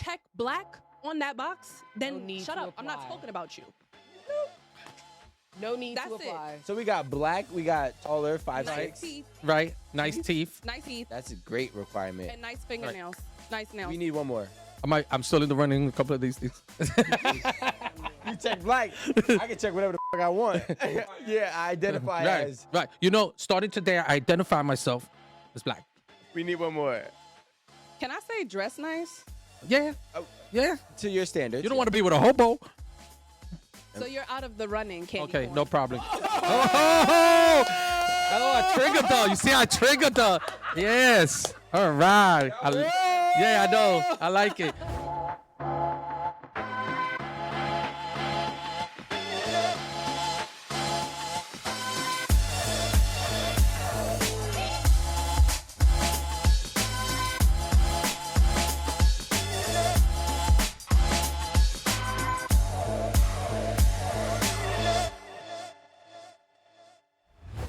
check black on that box, then need shut to up. I'm not apply. talking about you. No need That's to it. apply. So we got black, we got taller, 5'6". Nice teeth, Right. Nice teeth. nice teeth, That's a great requirement. and nice fingernails. Nice nails. We need one more. I'm still in the running a couple of these things. You check black. I can check whatever the fuck I want. Yeah, I identify Right. as. Right. You know, starting today, I identify myself as black. We need one more. Can I say dress nice? Yeah. Oh. Yeah. To your standards. You don't want to be with a hobo. So you're out of the running, can't Okay, you? no problem. Oh, I triggered though. You see, I triggered though. Yes. All right. Yeah, I know. I like it.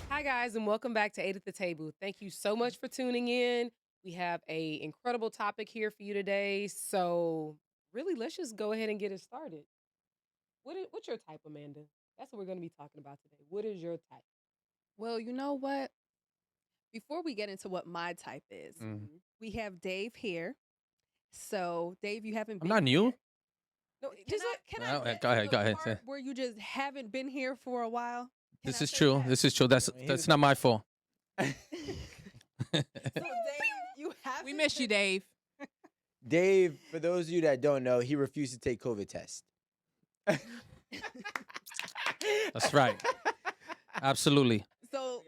Hi guys, and welcome back to 8 at the Table. Thank you so much for tuning in. We have a incredible topic here for you today. So really, let's just go ahead and get it started. What's your type, Amanda? That's what we're going to be talking about today. What is your type? Well, you know what? Before we get into what my type is, we have Dave here. So, Dave, you haven't I'm been not new. here. No, can I Well, get go ahead, to go the ahead, part say. where you just haven't been here for a while? Can This I is say true. that? This is true. That's not my fault. So, Dave, you haven't We miss you, been- Dave. Dave, for those of you that don't know, he refused to take COVID test. That's right. Absolutely. So,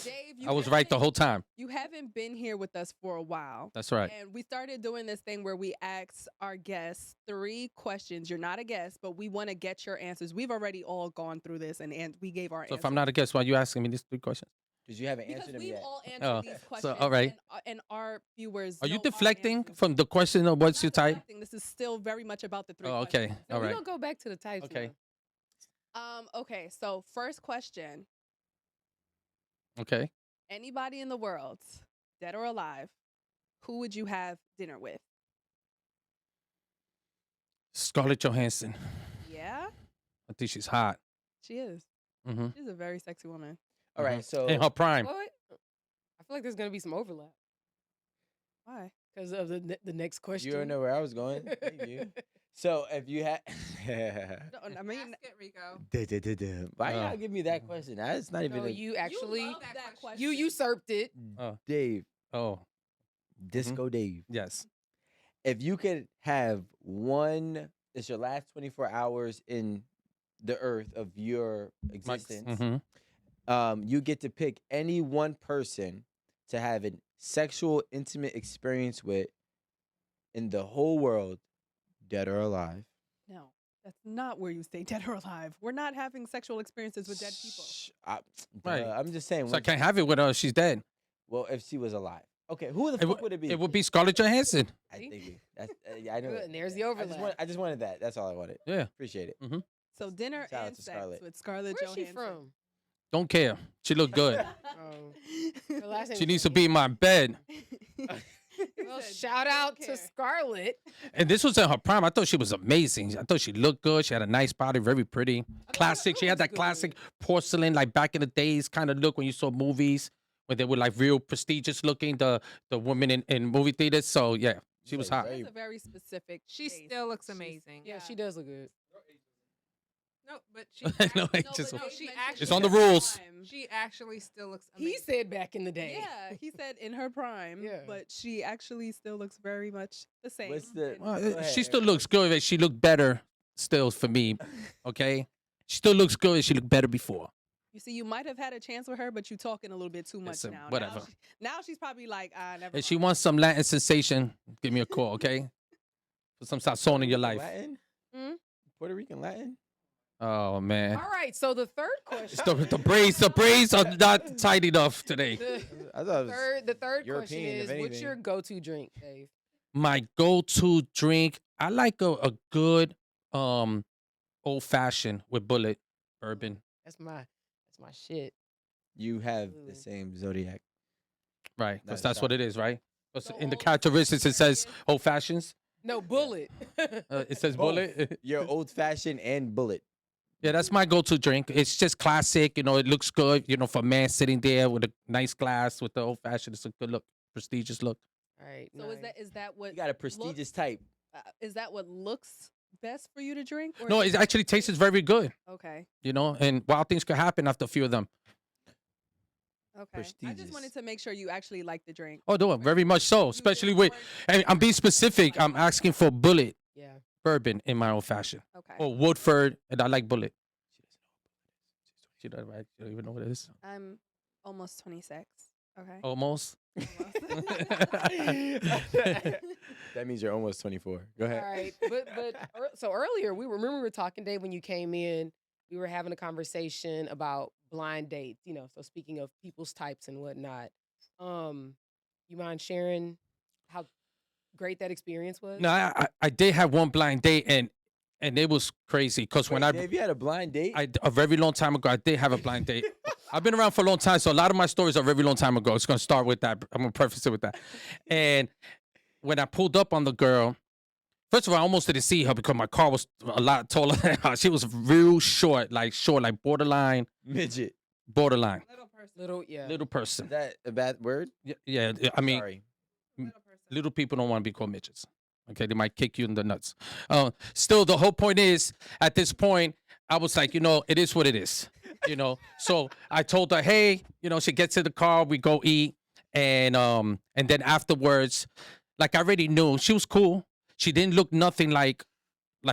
Dave, you I was right the haven't- whole time. You haven't been here with us for a while. That's right. And we started doing this thing where we ask our guests 3 questions. You're not a guest, but we want to get your answers. We've already all gone through this and we gave our So answers. if I'm not a guest, why are you asking me these 3 questions? Because you haven't because answered him we've yet. all answered Oh, these so, questions. all right. And our viewers. Are you know our deflecting answers. from the question of what's Not your type? deflecting. This is still very much about the 3 Oh, questions. okay. No, All we're right. going to go back to the types Okay. Okay, so first question. Okay. Anybody in the world, dead or alive, who would you have dinner with? Scarlett Johansson. Yeah, I think she's hot. she is. Mm-hmm. She's a very sexy woman. All right, so In her prime. What? I feel like there's going to be some overlap Why? because of the next question. you already know where I was going. Thank you. So if you had, No, I mean, Ask it, Rico. why Oh. y'all give me that question? That's not even No, a you actually, love that question. you usurped it. Dave, Oh, Disco Dave. yes. If you could have one, it's your last 24 hours in the earth of your existence. Mm-hmm. You get to pick any one person to have a sexual, intimate experience with in the whole world, dead or alive. No, that's not where you stay dead or alive. We're not having sexual experiences with dead people. Right. I'm just saying. So I can't have it with her. She's dead. Well, if she was alive. Okay, who the It fuck would- would it be? It would be Scarlett Johansson. I think that's. I know. Good, that. and there's the I overlap. just wanted that. That's all I wanted. Yeah. Appreciate it. So dinner Shout out and to sex Scarlett. with Scarlett Where's she Johansson. from? Don't care. She look good. Her last name She is needs to be in my bed. Well, shout out to Scarlett. And this was in her prime. I thought she was amazing. I thought she looked good. She had a nice body, very pretty. Classic. She had that looks classic porcelain, like back in the days kind of look when you saw movies when they were like real prestigious looking, the women in movie theaters. So yeah, she was hot. That's a very specific. She taste. still looks She's- amazing. Yeah, she does look good. No, but she. No, actually, it just- but no, Dave she mentioned actually. It's on the in her rules. prime. She actually still looks He amazing. said back in the day. Yeah, he said in her prime, Yeah. but she actually still looks very much the same. What's the- And- Well, Go ahead, she still Eric. looks good. She looked better still for me. Okay, she still looks good. She looked better before. You see, you might have had a chance with her, but you talking a little bit too much Listen, now. whatever. Now she's probably like, never. If she mind. wants some Latin sensation, give me a call. Okay, put some sazon in your life. Latin? Hmm? Puerto Rican Latin? Oh man, All right, so the third question. It's the braids are not tight enough today. I thought it was The third question European, if is, what's anything. your go-to drink, Dave? My go-to drink, I like a good old fashioned with bullet bourbon. That's my shit. you have the Ooh. same zodiac. Right, because Nice that's what shot. it is, right? 'Cause So in the all characteristics it says Sagittarius? old fashions. No, bullet. It says Both. bullet. You're old fashioned and bullet. Yeah, that's my go-to drink. It's just classic. You know, it looks good. You know, for a man sitting there with a nice glass with the old fashioned, it's a good look, prestigious look. All right. So is that what You got a prestigious type. is that what looks best for you to drink? Or No, is it actually tastes very good. okay. You know, and wild things could happen after a few of them. Okay. I Prestigious. just wanted to make sure you actually like the drink. Oh, do it very much so. Especially with, and I'm being specific. I'm asking for bullet Yeah. bourbon in my old fashioned. Okay. Or Woodford, and I like bullet. She doesn't right? You don't even know what it is. I'm almost 26. Okay. Almost. That means you're almost 24. Go ahead. All right. So earlier we were talking, Dave, when you came in, we were having a conversation about blind dates, you know, so speaking of people's types and whatnot. You mind sharing how great that experience was? No, I did have one blind date, and it was crazy because when Dave, you had a blind date? a very long time ago, I did have a blind date. I've been around for a long time, so a lot of my stories are a very long time ago. It's gonna start with that. I'm gonna preface it with that. And when I pulled up on the girl, first of all, I almost didn't see her because my car was a lot taller than her. She was real short, like borderline, Midget. borderline, Little person. little person. Is that a bad word? Yeah. I mean, Sorry. Little person. little people don't want to be called midgets. Okay, they might kick you in the nuts. Still, the whole point is, at this point, I was like, you know, it is what it is. You know, so I told her, hey, you know, she gets in the car, we go eat, and then afterwards, like I already knew she was cool. She didn't look nothing like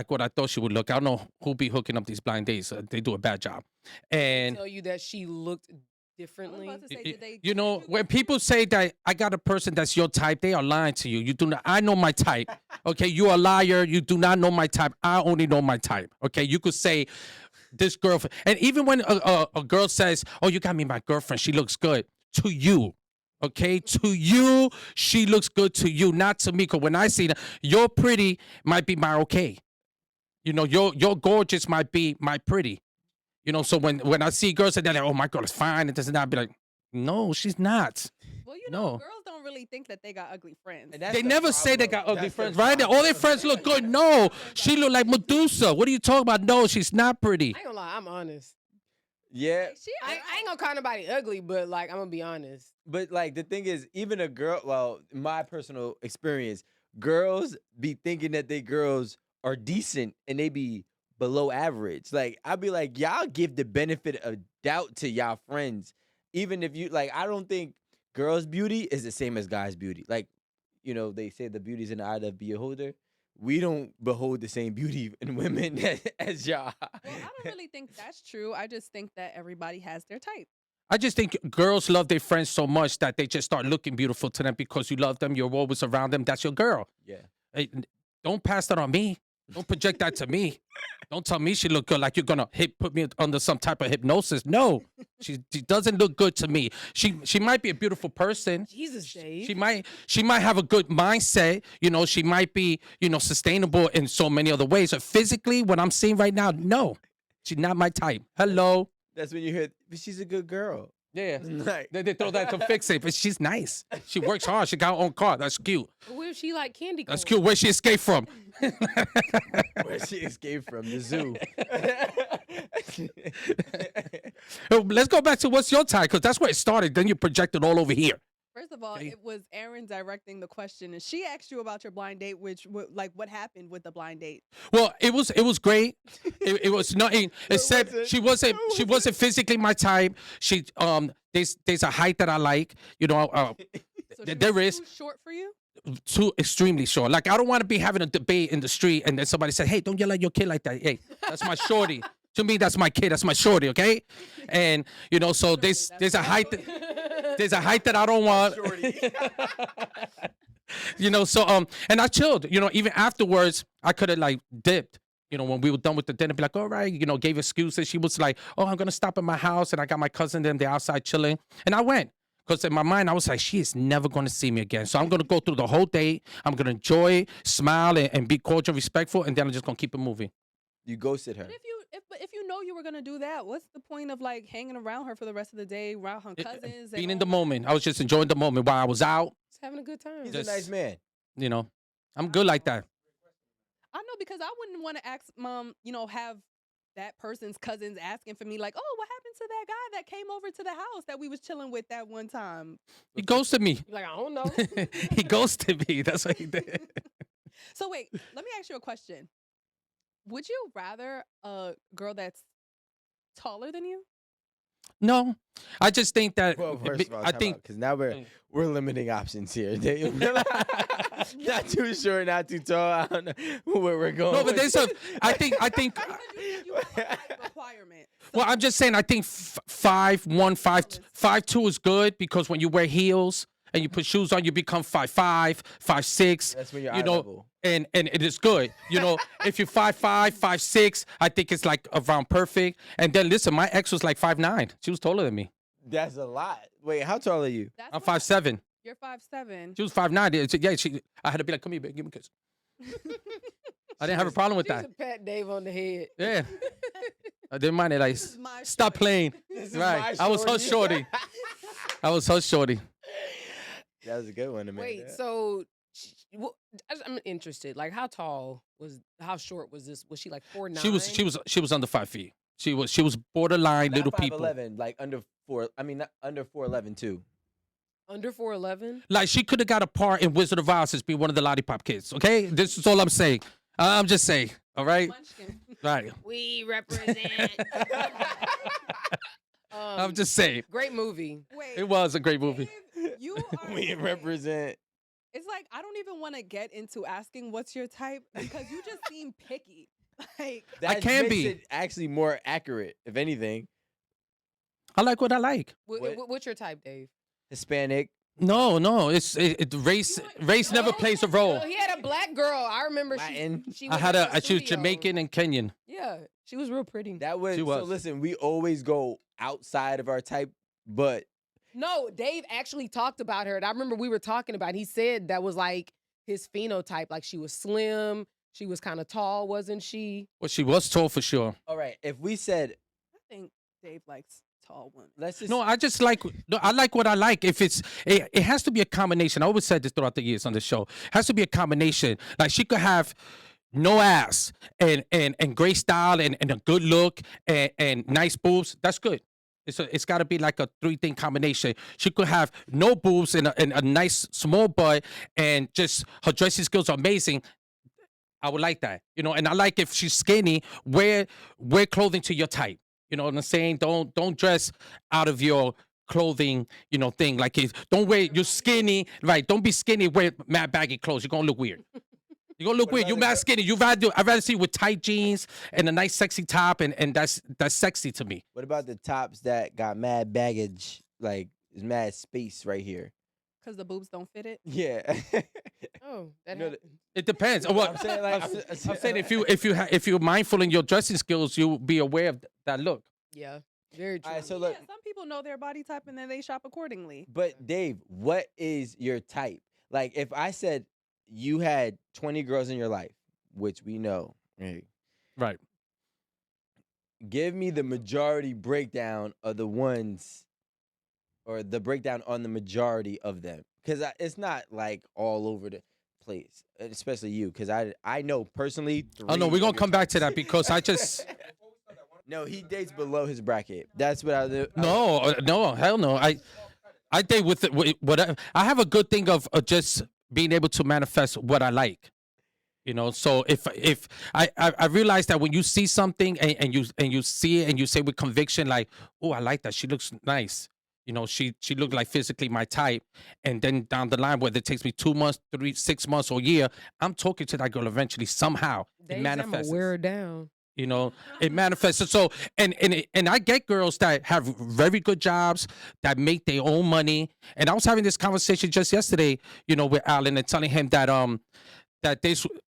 what I thought she would look. I don't know who be hooking up these blind dates. They do a bad job. And Tell you that she looked I was differently. about to say, did they you know, did when get- people say that I got a person that's your type, they are lying to you. You do not. I know my type. Okay, you're a liar. You do not know my type. I only know my type. Okay, you could say this girlfriend, and even when a girl says, "Oh, you got me my girlfriend. She looks good," to you. Okay, to you, she looks good to you, not to me. Cause when I see that, you're pretty might be my okay. You know, you're gorgeous might be my pretty. You know, so when I see girls and they're like, "Oh, my girl is fine," it doesn't, I'd be like, "No, she's not." Well, you know, No. girls don't really think that they got ugly friends. And that's They the never say they problem. got ugly That's the friends, right? problem. All their friends look good. No, she look like Medusa. What are you talking about? No, she's not pretty. I ain't gonna lie, I'm honest. Yeah, I ain't gonna call nobody ugly, but like I'm gonna be honest. but like the thing is, even a girl, well, in my personal experience, girls be thinking that they girls are decent and they be below average. Like I'd be like, y'all give the benefit of doubt to y'all friends, even if you like. I don't think girls' beauty is the same as guys' beauty. Like, you know, they say the beauty's in the eye of the beholder. We don't behold the same beauty in women as y'all. Well, I don't really think that's true. I just think that everybody has their type. I just think girls love their friends so much that they just start looking beautiful to them because you love them. You're always around them. That's your girl. Yeah. Hey, don't pass that on me. Don't project that to me. Don't tell me she look good like you're gonna put me under some type of hypnosis. No, she doesn't look good to me. She might be a beautiful person. Jesus, Dave. She might have a good mindset. You know, she might be, you know, sustainable in so many other ways. But physically, what I'm seeing right now, no, she's not my type. Hello. That's when you hear, but she's a good girl. Yeah. Like, They throw that to fix it, but she's nice. She works hard. She got her own car. That's cute. But what if she like candy corn? That's cute. Where she escaped from? where she escaped from the zoo. Let's go back to what's your type, because that's where it started. Then you projected all over here. First of all, Okay. it was Erin directing the question, and she asked you about your blind date, which like what happened with the blind date. Well, it was great. It was nothing except was it? she wasn't physically my type. She there's a height that I like. You know, So she there was is too short for you. too extremely short. Like I don't want to be having a debate in the street and then somebody said, "Hey, don't yell at your kid like that." Hey, that's my shorty. To me, that's my kid. That's my shorty. Okay, and you know, so there's a height. There's a height that I don't want. You know, so and I chilled. You know, even afterwards, I could have like dipped. You know, when we were done with the dinner, be like, all right, you know, gave excuses. She was like, oh, I'm gonna stop at my house, and I got my cousin them. They're outside chilling, and I went. Because in my mind, I was like, she is never going to see me again. So I'm going to go through the whole date. I'm going to enjoy, smile, and be cordial, respectful. And then I'm just going to keep it moving. You ghosted her. But if you know you were gonna do that, what's the point of like hanging around her for the rest of the day, around her cousins? Being and in the all that? moment. I was just enjoying the moment while I was out. Just having a good time. He's Just- a nice man. You know, I'm good like that. know because I wouldn't want to ask mom, have that person's cousins asking for me like, oh, what happened to that guy that came over to the house that we was chilling with that one time? He ghosted me. You're like, I don't know. He ghosted me. That's what he did. So wait, let me ask you a question. Would you rather a girl that's taller than you? No, I just think that. Well, first of all, I think because now we're limiting options here. Not too short, not too tall. I don't know where we're going. no, but there's a. I think. You have a height requirement. Well, I'm just saying. I think 5'1", 5'2" is good because when you wear heels and you put shoes on, you become 5'5", 5'6". That's when you're you eye know, level. and it is good. If you're 5'5", 5'6", I think it's like around perfect. And then listen, my ex was like 5'9". She was taller than me. That's a lot. Wait, how tall are you? That's I'm why 5'7". You're 5'7". She was 5'9". Yeah, I had to be like, come here, babe, give me a kiss. I didn't have a problem with She's that. a pat Dave on the head. Yeah. I didn't mind it. Like, This is my stop shorty. playing. This is Right. my I was her shorty. I was her shorty. That was a good one to make. Wait, so I'm interested. Like, how short was this? Was she like 4'9"? She was under 5 feet. She was borderline little people. 5'11", like under 4. I mean, not under 4'11" too. Under 4'11"? Like she could have got a part in Wizard of Oz as being one of the lollipop kids. Okay, this is all I'm saying. I'm just saying. All right, Munchkin. right. We represent. I'm just saying. Great movie. Wait, It was a great movie. Dave, you are We saying- represent. It's like I don't even want to get into asking what's your type because you just seem picky. Like That can makes be. it actually more accurate, if anything. I like what I like. What? What's your type, Dave? Hispanic. No, it's race. Race never plays a role. He had a black girl. I remember Latin. she I was had in the she was studio. Jamaican and Kenyan. Yeah, she was real pretty. That was, She so. was. Listen, we always go outside of our type, but No, Dave actually talked about her. And I remember we were talking about it. He said that was like his phenotype. Like she was slim. She was kind of tall, wasn't she? Well, she was tall for sure. all right. If we said, I think Dave likes tall women. let's just No, I just like I like what I like. If it has to be a combination. I always said this throughout the years on the show. It has to be a combination. Like she could have no ass and great style and a good look and nice boobs. That's good. It's got to be like a 3-thing combination. She could have no boobs and a nice small butt and just her dressing skills are amazing. I would like that, and I like if she's skinny, wear clothing to your type. You know what I'm saying? Don't dress out of your clothing, thing. Like don't wear you're skinny, right? Don't be skinny, wear mad baggy clothes. You're gonna look weird. You're gonna look weird. You mad skinny. I'd rather see you with tight jeans and a nice sexy top, and that's sexy to me. what about the tops that got mad baggage, like is mad space right here? Because the boobs don't fit it. Yeah. Oh, that No, happened. It depends. I'm What saying, like, I'm saying, if you're mindful in your dressing skills, you'll be aware of that look. Yeah, very true. All right, so look, Yeah, some people know their body type and then they shop accordingly. but Dave, what is your type? Like, if I said you had 20 girls in your life, which we know, right? Right. Give me the majority breakdown of the ones, or the breakdown on the majority of them, because it's not like all over the place, especially you, because I know personally. Oh no, 3 we're gonna of your come back to types. that because I just No, he dates below his bracket. That's what I do. no, hell no. I date with what I have a good thing of just being able to manifest what I like. So if I realize that when you see something and you see it and you say with conviction like, oh, I like that, she looks nice. She looked like physically my type, and then down the line, whether it takes me 2 months, 3, 6 months, or a year, I'm talking to that girl eventually somehow. It Dave's, I'm gonna manifests. wear her down. It manifests. So and I get girls that have very good jobs that make their own money. And I was having this conversation just yesterday, with Alan, and telling him that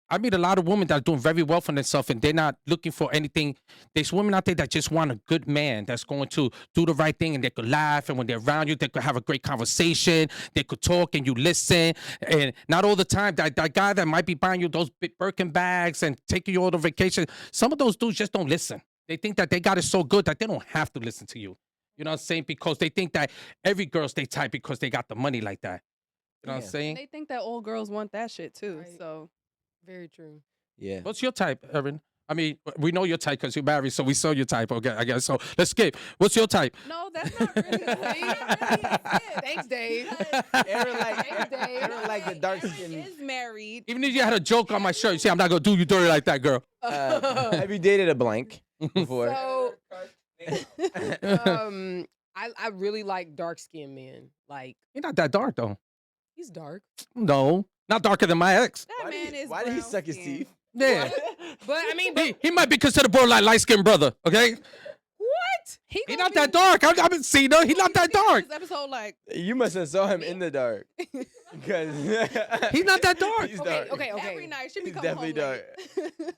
I meet a lot of women that are doing very well for themselves, and they're not looking for anything. There's women out there that just want a good man that's going to do the right thing, and they could laugh, and when they're around you, they could have a great conversation. They could talk, and you listen. And not all the time, that guy that might be buying you those big Birkin bags and taking you all on vacation, some of those dudes just don't listen. They think that they got it so good that they don't have to listen to you. You know what I'm saying? Because they think that every girl's they type because they got the money like that. You know what I'm Yeah. saying? They think that all girls want that shit too. Right. So Very true. Yeah. What's your type, Erin? I mean, we know your type because you're married, so we saw your type. Okay, I guess. So let's skip. What's your type? No, that's not really. That's not really it. Thanks, Dave. Aaron like Thanks, Dave. Aaron like the dark Aaron skin. is married. Even if you had a joke on my shirt, you see, I'm not gonna do you dirty like that, girl. Have you dated a blank before? So, I really like dark skinned men. Like, You're not that dark though. he's dark. No, not darker than my ex. That man is. Why did he brown suck his skin. teeth? Yeah, But I mean, he might be considered borderline light skinned brother. Okay, what? He he's gonna not be- that dark. I haven't seen him. He's not that dark. This episode, like, You must have saw him in the dark. Because He's not that dark. He's Okay, dark. okay, okay. every night she He's become definitely home late.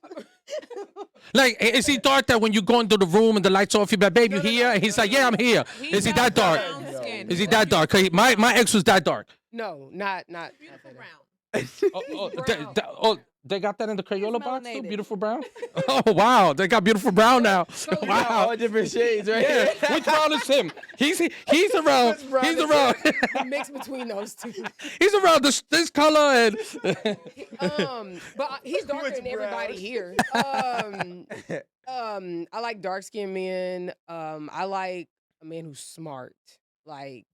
Like, is he dark that when you go into the room and the lights off, you be like, babe, you here? And he's like, yeah, I'm here. Is he that dark? Brown skin. Is he that dark? 'Cause my ex was that dark. No, not Beautiful that. brown. They got that in the Crayola box too? melanated. Beautiful brown? Oh, wow. They got beautiful brown now. Wow, Wow. all different shades, right? Yeah. Which brown is him? He's around. brown He's is around. The mix between those two. He's around this color and But he's darker What's than everybody brown? here. I like dark skinned men. I like a man who's smart. Like,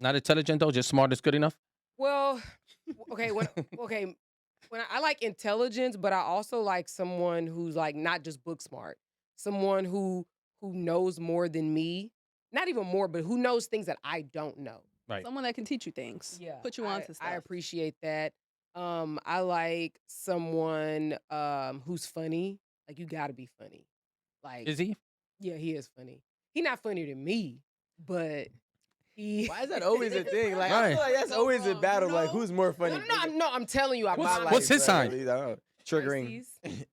not intelligent though, just smart is good enough. well, okay, when I like intelligence, but I also like someone who's like not just book smart. Someone who knows more than me. Not even more, but who knows things that I don't know. Right. Someone that can teach you things. Yeah. Put you on to stuff. I appreciate that. I like someone who's funny. Like, you gotta be funny. Like, Is he? yeah, he is funny. He not funnier than me, but he Why is that always a thing? Like I Right. feel like that's So always a wrong, battle. you Like know? who's more funny? I'm telling you, I My promise. What's his bro, sign? at least, I don't know. Triggering. Pisces.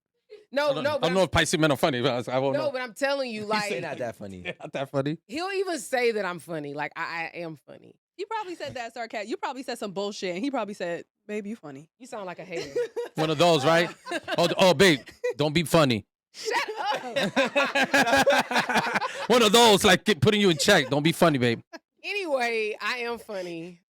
No, I no, don't but know if Pisces men are funny, but I won't no, know. but I'm telling you, He's like, not that funny. Not that funny. he'll even say that I'm funny. Like, I am funny. You probably said that sarcastic. You probably said some bullshit, and he probably said, "Babe, you funny." You sound like a hater. One of those, right? Oh, babe, don't be funny. Shut up. One of those, like putting you in check. Don't be funny, babe. Anyway, I am funny.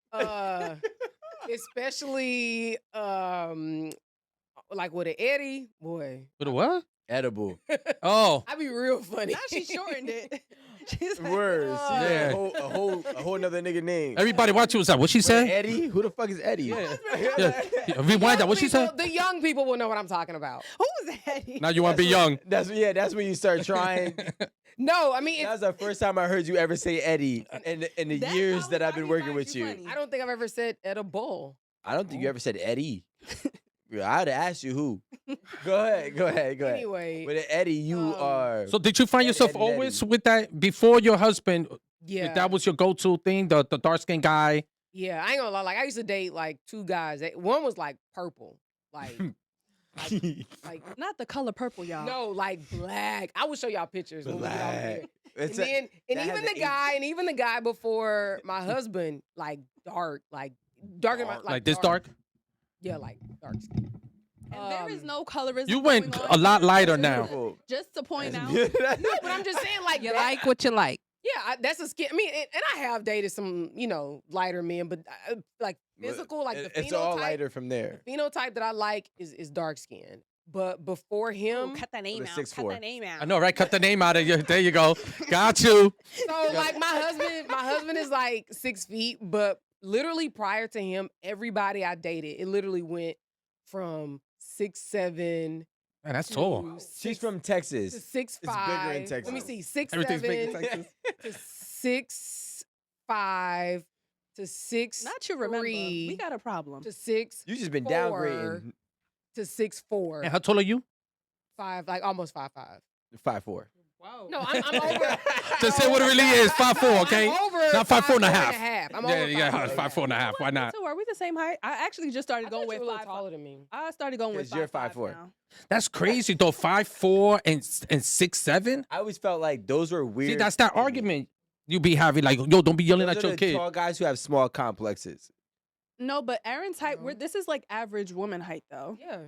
Especially like with an Eddie, boy. With a what? Edible. Oh, I be real funny. Now she shortened it. She's like, Words. Oh. Yeah. Yeah. A whole nother nigga name. everybody watching was that. What she Wait, said? Eddie? Who the fuck is Eddie? Yeah. Rewind that. What she said? The young people will know what I'm talking about. Who's Eddie? Now you want to be young. That's when you start trying. No, I mean, That was the first time I heard you ever say Eddie in the That's years probably that I've why been he working finds with you you. funny. I don't think I've ever said edible. I don't think you ever said Eddie. I'd have asked you who. Go ahead. Anyway, With an Eddie, you are. So did you find Eddie, yourself Eddie, always Eddie. with that before your husband? yeah, That was your go-to thing, the dark skinned guy. yeah. I ain't gonna lie. Like, I used to date like two guys. One was like purple, like Not the color purple, y'all. no, like black. I will show y'all pictures when we get off Black. here. It's And a- then, and that even has the an guy, H. and even the guy before my husband, like dark, like darker, Like this dark? Yeah, like dark skin. And there is Um, no colorism. You went going a on lot here. lighter now. Beautiful. Just to point out. No, but I'm just saying, like, You that- like what you like. yeah, that's a skin. I mean, and I have dated some, lighter men, but like physical, like the It's all phenotype. lighter from there. Phenotype that I like is dark skin. But before him, Cut that name With a out. Cut 6'4". that name out. I know, right? Cut the name out of you. There you go. Got you. so like my husband is like 6 feet, but literally prior to him, everybody I dated, it literally went from 6'7" Man, that's to tall. She's 6 from to Texas. 6'5". bigger in Let me Texas. see, 6'7" Everything's big in Texas. to 6'5" to 6 Not you remember. We got a problem. to 6 You just been 4 downgrading. to 6'4", And how tall are you? 5, like almost 5'5". 5'4". Whoa. No, I'm over. Just say what it really is. 5'4", okay? I'm over Not 5'4" and a 5'4" half. I'm Yeah, over yeah, 5'4" 5'4" and a half. Why not? So are we the same height? I actually just started I going thought with you were a little 5'5". taller than me. I started going with 'Cause you're 5'4" 5'4". now. That's crazy though. 5'4" and 6'7". I always felt like those were weird. See, that's that to me. argument you be having. Like, yo, don't be yelling Those at are your the kid. tall guys who have small complexes. No, but Aaron's height. No. This is like average woman height, though. Yeah,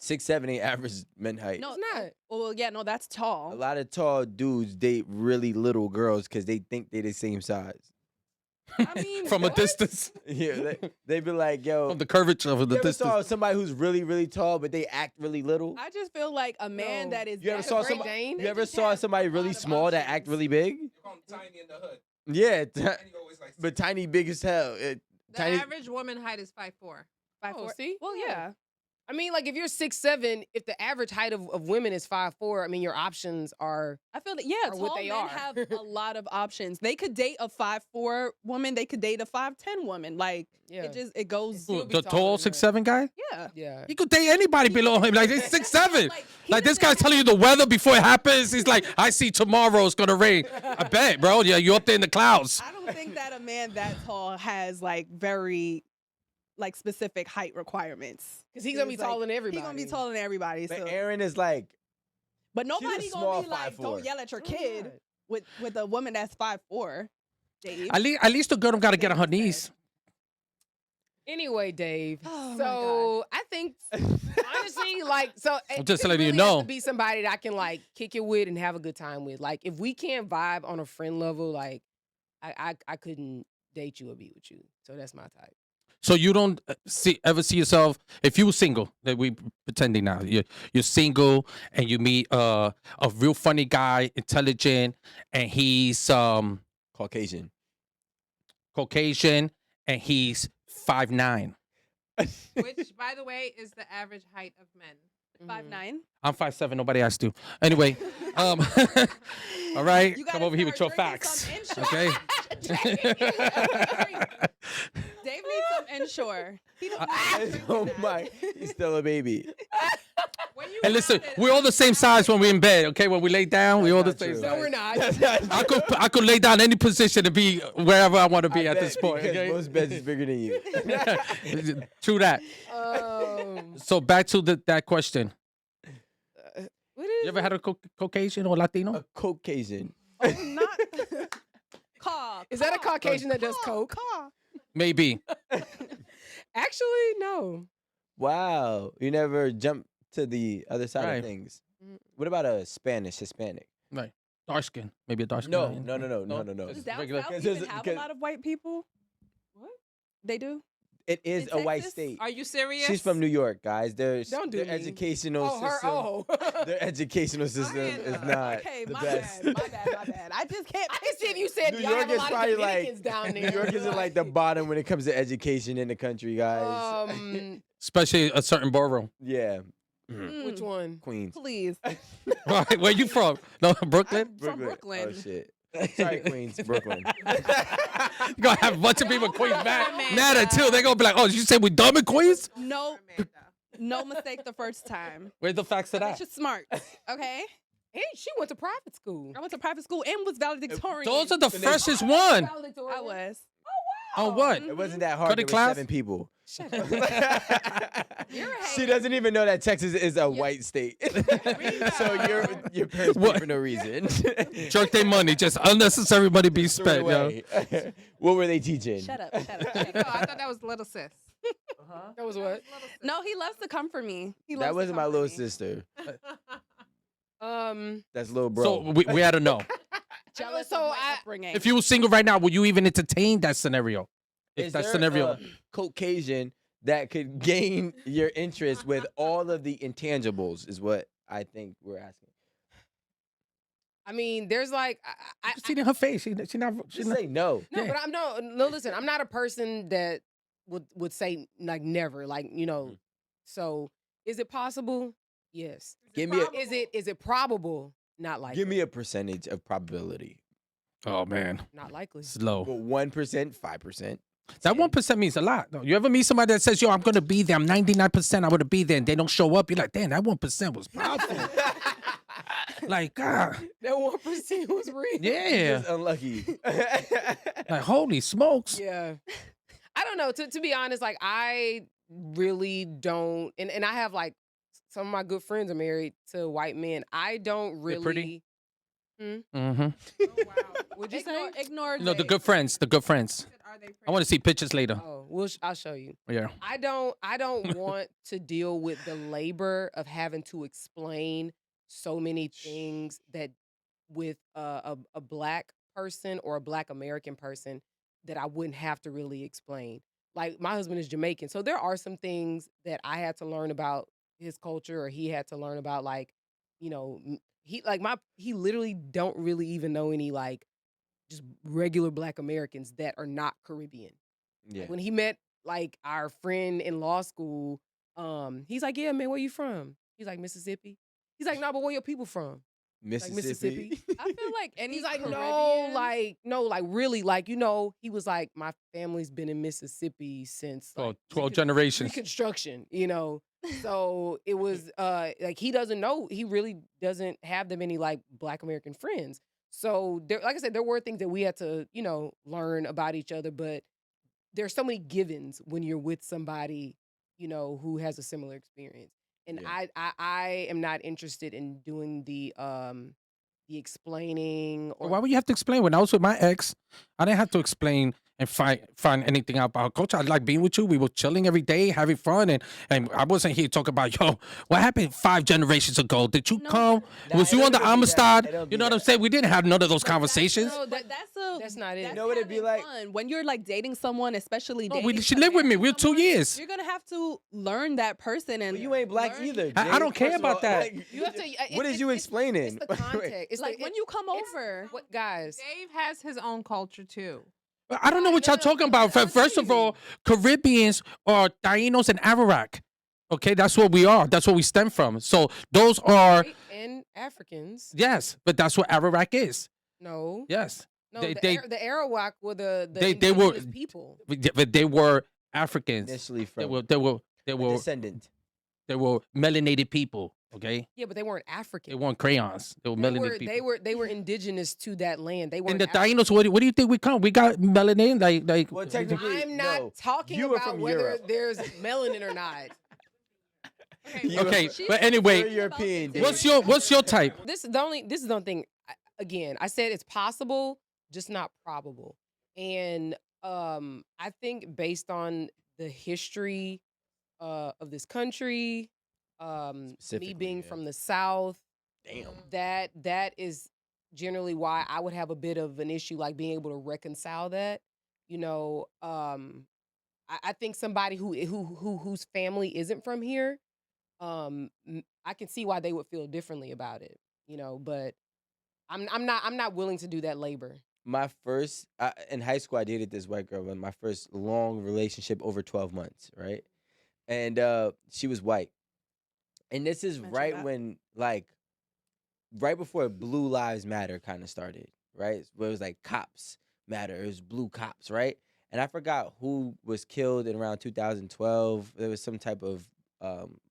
6'7" ain't average men height. No, it's not. Well, yeah, no, that's A tall. lot of tall dudes date really little girls because they think they the same size. I mean, From a what? distance, Yeah, they be like, yo, from the curvature of the you ever distance. saw somebody who's really, really tall, but they act really little? I just feel like a man No. that is You ever that saw Great somebody? Dane? You They ever just saw have somebody a really lot of small that act options. really big? You call him tiny in the hood. Yeah, Tiny always like but tiny big as hell. The Tiny. average woman height is 5'4". 5'4". see? Well, Yeah. yeah. I mean, like if you're 6'7", if the average height of women is 5'4", I mean, your options are I feel that yeah, Are tall what they men are. have a lot of options. They could date a 5'4" woman. They could date a 5'10" woman. Like yeah, it goes. Still Who, be the taller tall than that. 6'7" guy? Yeah. yeah. He could date anybody below him. Like he's 6'7". He Like this doesn't guy's have- telling you the weather before it happens. He's like, I see tomorrow it's gonna rain. I bet, bro. Yeah, you up there in the clouds. I don't think that a man that tall has like very like specific height requirements. Because he's gonna be It's like, taller than He's everybody. gonna be taller than everybody. But So. Aaron is like, But nobody She's a gonna be small like, 5'4". don't yell at your Oh, kid God. with a woman that's 5'4". Dave. At least the girl don't gotta get on her knees. Anyway, Dave. Oh, my so I think honestly, like, so I'm just it letting you really has know. to be somebody that I can like kick it with and have a good time with. Like, if we can't vibe on a friend level, like, I couldn't date you or be with you. So that's my type. So you don't ever see yourself, if you were single, that we pretending now, you're single and you meet a real funny guy, intelligent, and he's Caucasian. Caucasian and he's 5'9". Which, by the way, is the average height of men. 5'9". I'm 5'7". Nobody asked you. Anyway, all right, You come gotta over here with your start drinking facts, some okay? Dave needs some Ensure. He don't Oh my, he's still a baby. When you And listen, found it, we're all the same size when we're in bed, okay? When we lay down, we're all the That's same not true. size. No, we're not. I could lay down any position and be wherever I want to be I at this bet, point. because Okay? most beds is bigger than you. True that. So back to that question. What is You ever had a Caucasian or Latino? A Caucasian. Oh, not. Caw, Is that a caw, Caucasian that does caw, coke? caw. Maybe. Actually, no. Wow. You never jumped to the other side Right. of things. What about a Hispanic? Right. Dark skin. Maybe a dark skin. No, guy. no. Does down Regular- south Because even there's- have a because- lot of white people? What? They do. It is In a white Texas? state. Are you serious? She's from New York, guys. Their Don't do their me. educational Oh, her. system. Oh. Their educational system is Miranda. not Okay, the my best. bad, my bad, my bad. I just can't. I can see if you said New y'all York have a is lot of probably Dominicans like down there. New York is at like the bottom when it comes to education in the country, guys. Especially a certain borough. Yeah, Which one? Queens. Please. Right. Where you from? No, Brooklyn? I'm from Brooklyn. Oh shit. Sorry, Queens, Brooklyn. You're gonna have a bunch of people in Queens mad Amanda. until they're gonna be like, oh, you say we dumb in Queens? No, Amanda. no mistake the first time. Where's the facts of But that? you're smart, okay? Hey, she went to private school. I went to private school and was valedictorian. Those are the freshest one. I was. On what? It wasn't that hard. Cutting There were class? 7 people. Shut up. You're a She hater. doesn't even know that Texas is a white state. So your parents What? paid for no reason. Jerk their money, just unnecessary money being Threw it spent, yo. away. What were they teaching? Shut up, shut up. No, I thought that was little sis. That was what? No, he loves to come for me. He loves That to wasn't my comfort little me. sister. Um, That's little bro. So we had to know. Jealous So of my I- upbringing. If you were single right now, would you even entertain that scenario? If Is that there scenario. a Caucasian that could gain your interest with all of the intangibles is what I think we're asking. I mean, there's like, I Just see it in her face. She not. She Just not say no. no, Yeah. but I'm no. Listen, I'm not a person that would say like never, like So, is it possible? Yes. Give me a Is it probable? Not likely. give me a percentage of probability. Oh man, Not likely. it's low. Well, 1%, 5%. That 1% means a lot. Though. You ever meet somebody that says, "Yo, I'm gonna be there. I'm 99%. I'm gonna be there," and they don't show up? You're like, "Damn, that 1% was powerful." Like, God, That 1% was real. yeah. Just unlucky. Like, holy smokes. Yeah. I don't know. To be honest, like I really don't, and I have like some of my good friends are married to white men. I don't They're pretty? really. Mm-hmm. Oh, wow. Would you ignore, say? ignore No, the Jay. good friends. The good friends. Are they I want to see pictures later. Oh, I'll show you. Yeah. I don't want to deal with the labor of having to explain so many things that with a black person or a black American person that I wouldn't have to really explain. Like my husband is Jamaican, so there are some things that I had to learn about his culture, or he had to learn about, like, he literally don't really even know any like just regular Black Americans that are not Caribbean. Yeah. Like when he met like our friend in law school, he's like, "Yeah, man, where you from?" He's like, "Mississippi." He's like, "No, but where your people from?" Like Mississippi. I feel like any He's like, Caribbean, no, like really, like, he was like, "My family's been in Mississippi since Oh, like 12 generations. Reconstruction." So it was like he doesn't know, he really doesn't have that many like Black American friends. So there, like I said, there were things that we had to, learn about each other, but there's so many givens when you're with somebody, who has a similar experience. And Yeah. I am not interested in doing the explaining or Why would you have to explain? When I was with my ex, I didn't have to explain and find anything out about culture. I like being with you. We were chilling every day, having fun, and I wasn't here talking about, yo, what happened 5 generations ago? Did you No, come? Nah, Was it you on don't the even be that. It Amistad? don't You be know what I'm that. saying? We didn't have none of those but conversations. that's not it. That's You know what it'd be having like? fun. When you're like dating someone, especially No, dating she to lived with me. marry We were 2 someone, years. You're gonna have to learn that person, and But you ain't Black learn- either. I Jay. don't care First of about all, that. like, have to. what is you explaining? It's the context. It's Like when you come over. what guys? Dave has his own culture too. I don't know what y'all talking about. First of all, Caribbeans are Tainos and Arawak. Okay, that's what we are. That's what we stem from. So those are, White and Africans. yes, but that's what Arawak is. No, Yes. no. They- The Arawak were the they were- indigenous people. But they were Africans. Initially They from were a descendant. melanated people. Okay, Yeah, but they weren't African. they weren't crayons. They were melanated people. They were indigenous to that land. They And weren't the African. Tainos, what do you think we come? We got melanated, like. Well, technically, I'm not no. talking You were about from whether Europe. there's melanin or not. Okay, You Okay, were- but anyway, You're European. dude. what's your type? This is the only thing. Again, I said it's possible, just not probable. And I think based on the history of this country, me Specifically, being yeah. from the South, Damn. that is generally why I would have a bit of an issue like being able to reconcile that. I think somebody whose family isn't from here, I can see why they would feel differently about it. But I'm not willing to do that labor. My first in high school, I dated this white girl. And my first long relationship over 12 months, right? And she was white. And this is Mention right that. when, like, right before Blue Lives Matter kind of started, right? Where it was like cops matter. It was blue cops, right? And I forgot who was killed in around 2012. There was some type of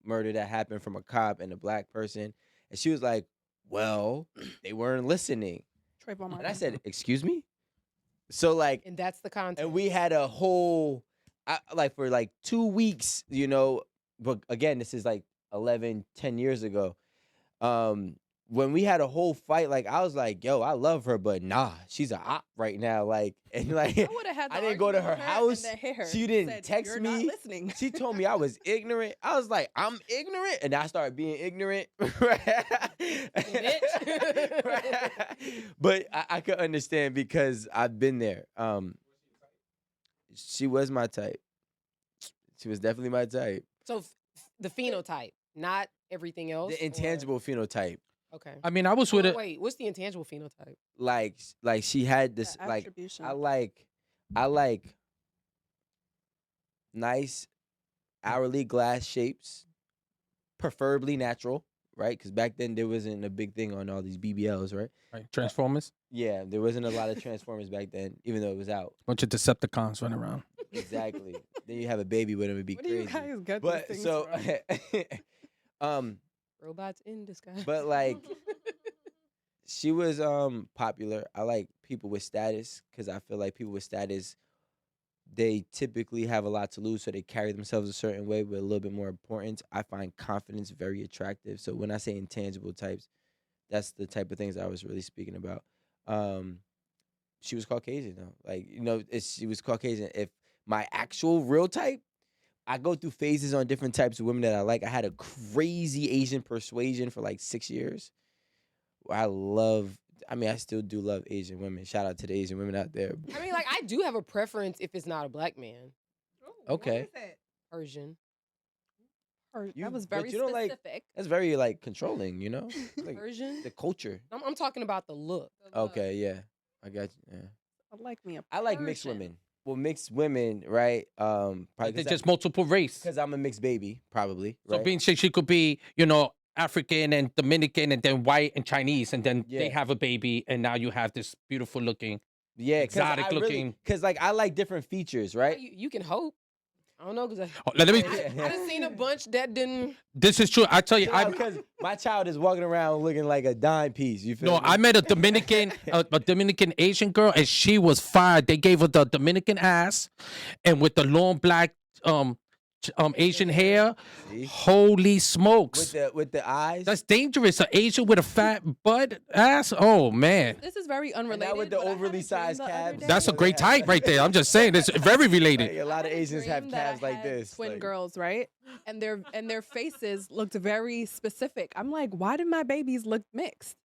murder that happened from a cop and a Black person. And she was like, well, they weren't listening. Trayvon And I Martin. said, excuse me? So, like, And that's the context. and we had a whole, for like 2 weeks, but again, this is like 10 years ago. When we had a whole fight, like, I was like, yo, I love her, but nah, she's a op right now. Like, and like, I would have had. I the didn't go to argument her with house. and then hit her. She didn't Said, text "You're me." Not listening. she told me I was ignorant. I was like, I'm ignorant. And I started being ignorant. But I could understand because I've been there. She was my type. She was definitely my type. So the phenotype, not everything else. The intangible phenotype. Okay. I mean, I was with it. Wait, what's the intangible phenotype? Like she had this, The like, attribution. I like nice hourly glass shapes, preferably natural, right? Because back then there wasn't a big thing on all these BBLs, right? Right, Transformers. Yeah, there wasn't a lot of Transformers back then, even though it was out. Bunch of Decepticons running around. Exactly. Then you have a baby with him, it'd be Where do you crazy. guys get But these things so, from? Robots in disguise. but like, she was popular. I like people with status because I feel like people with status, they typically have a lot to lose, so they carry themselves a certain way with a little bit more importance. I find confidence very attractive. So when I say intangible types, that's the type of things I was really speaking about. She was Caucasian though. Like, she was Caucasian. If my actual real type, I go through phases on different types of women that I like. I had a crazy Asian persuasion for like 6 years. I I mean, I still do love Asian women. Shout out to the Asian women out there. I mean, like I do have a preference if it's not a black man. Ooh, Okay. What is it? Persian. That was but very you don't like- specific. That's very like controlling, you know? Like Persian. the culture. I'm talking about the look. The look. Okay, yeah. I got you. Yeah. I like me a I like mixed Persian. women. Well, mixed women, right? Probably They're just multiple race. because I'm a mixed baby, probably. So Right? being she could be, African and Dominican and then white and Chinese, and then they Yeah. have a baby, and now you have this beautiful looking. yeah, exotic looking. Because like I like different features, right? You can hope. I don't know because Oh, let me. Yeah. I done seen a bunch that didn't. This is true. I tell you, Because my child is walking around looking like a dime piece. You feel no, me? I met a Dominican, a Dominican Asian girl, and she was fire. They gave her the Dominican ass, and with the long black Asian hair. See? Holy smokes! with the eyes. That's dangerous. An Asian with a fat butt ass. Oh man, This is very unrelated. with the but I had a overly dream sized the other calves. day. that's a Yeah. great type right there. I'm just saying, it's very related. Like, a lot of I had a Asians have dream that I calves like had this. Twin like- girls, right? And their faces looked very specific. I'm like, why did my babies look mixed?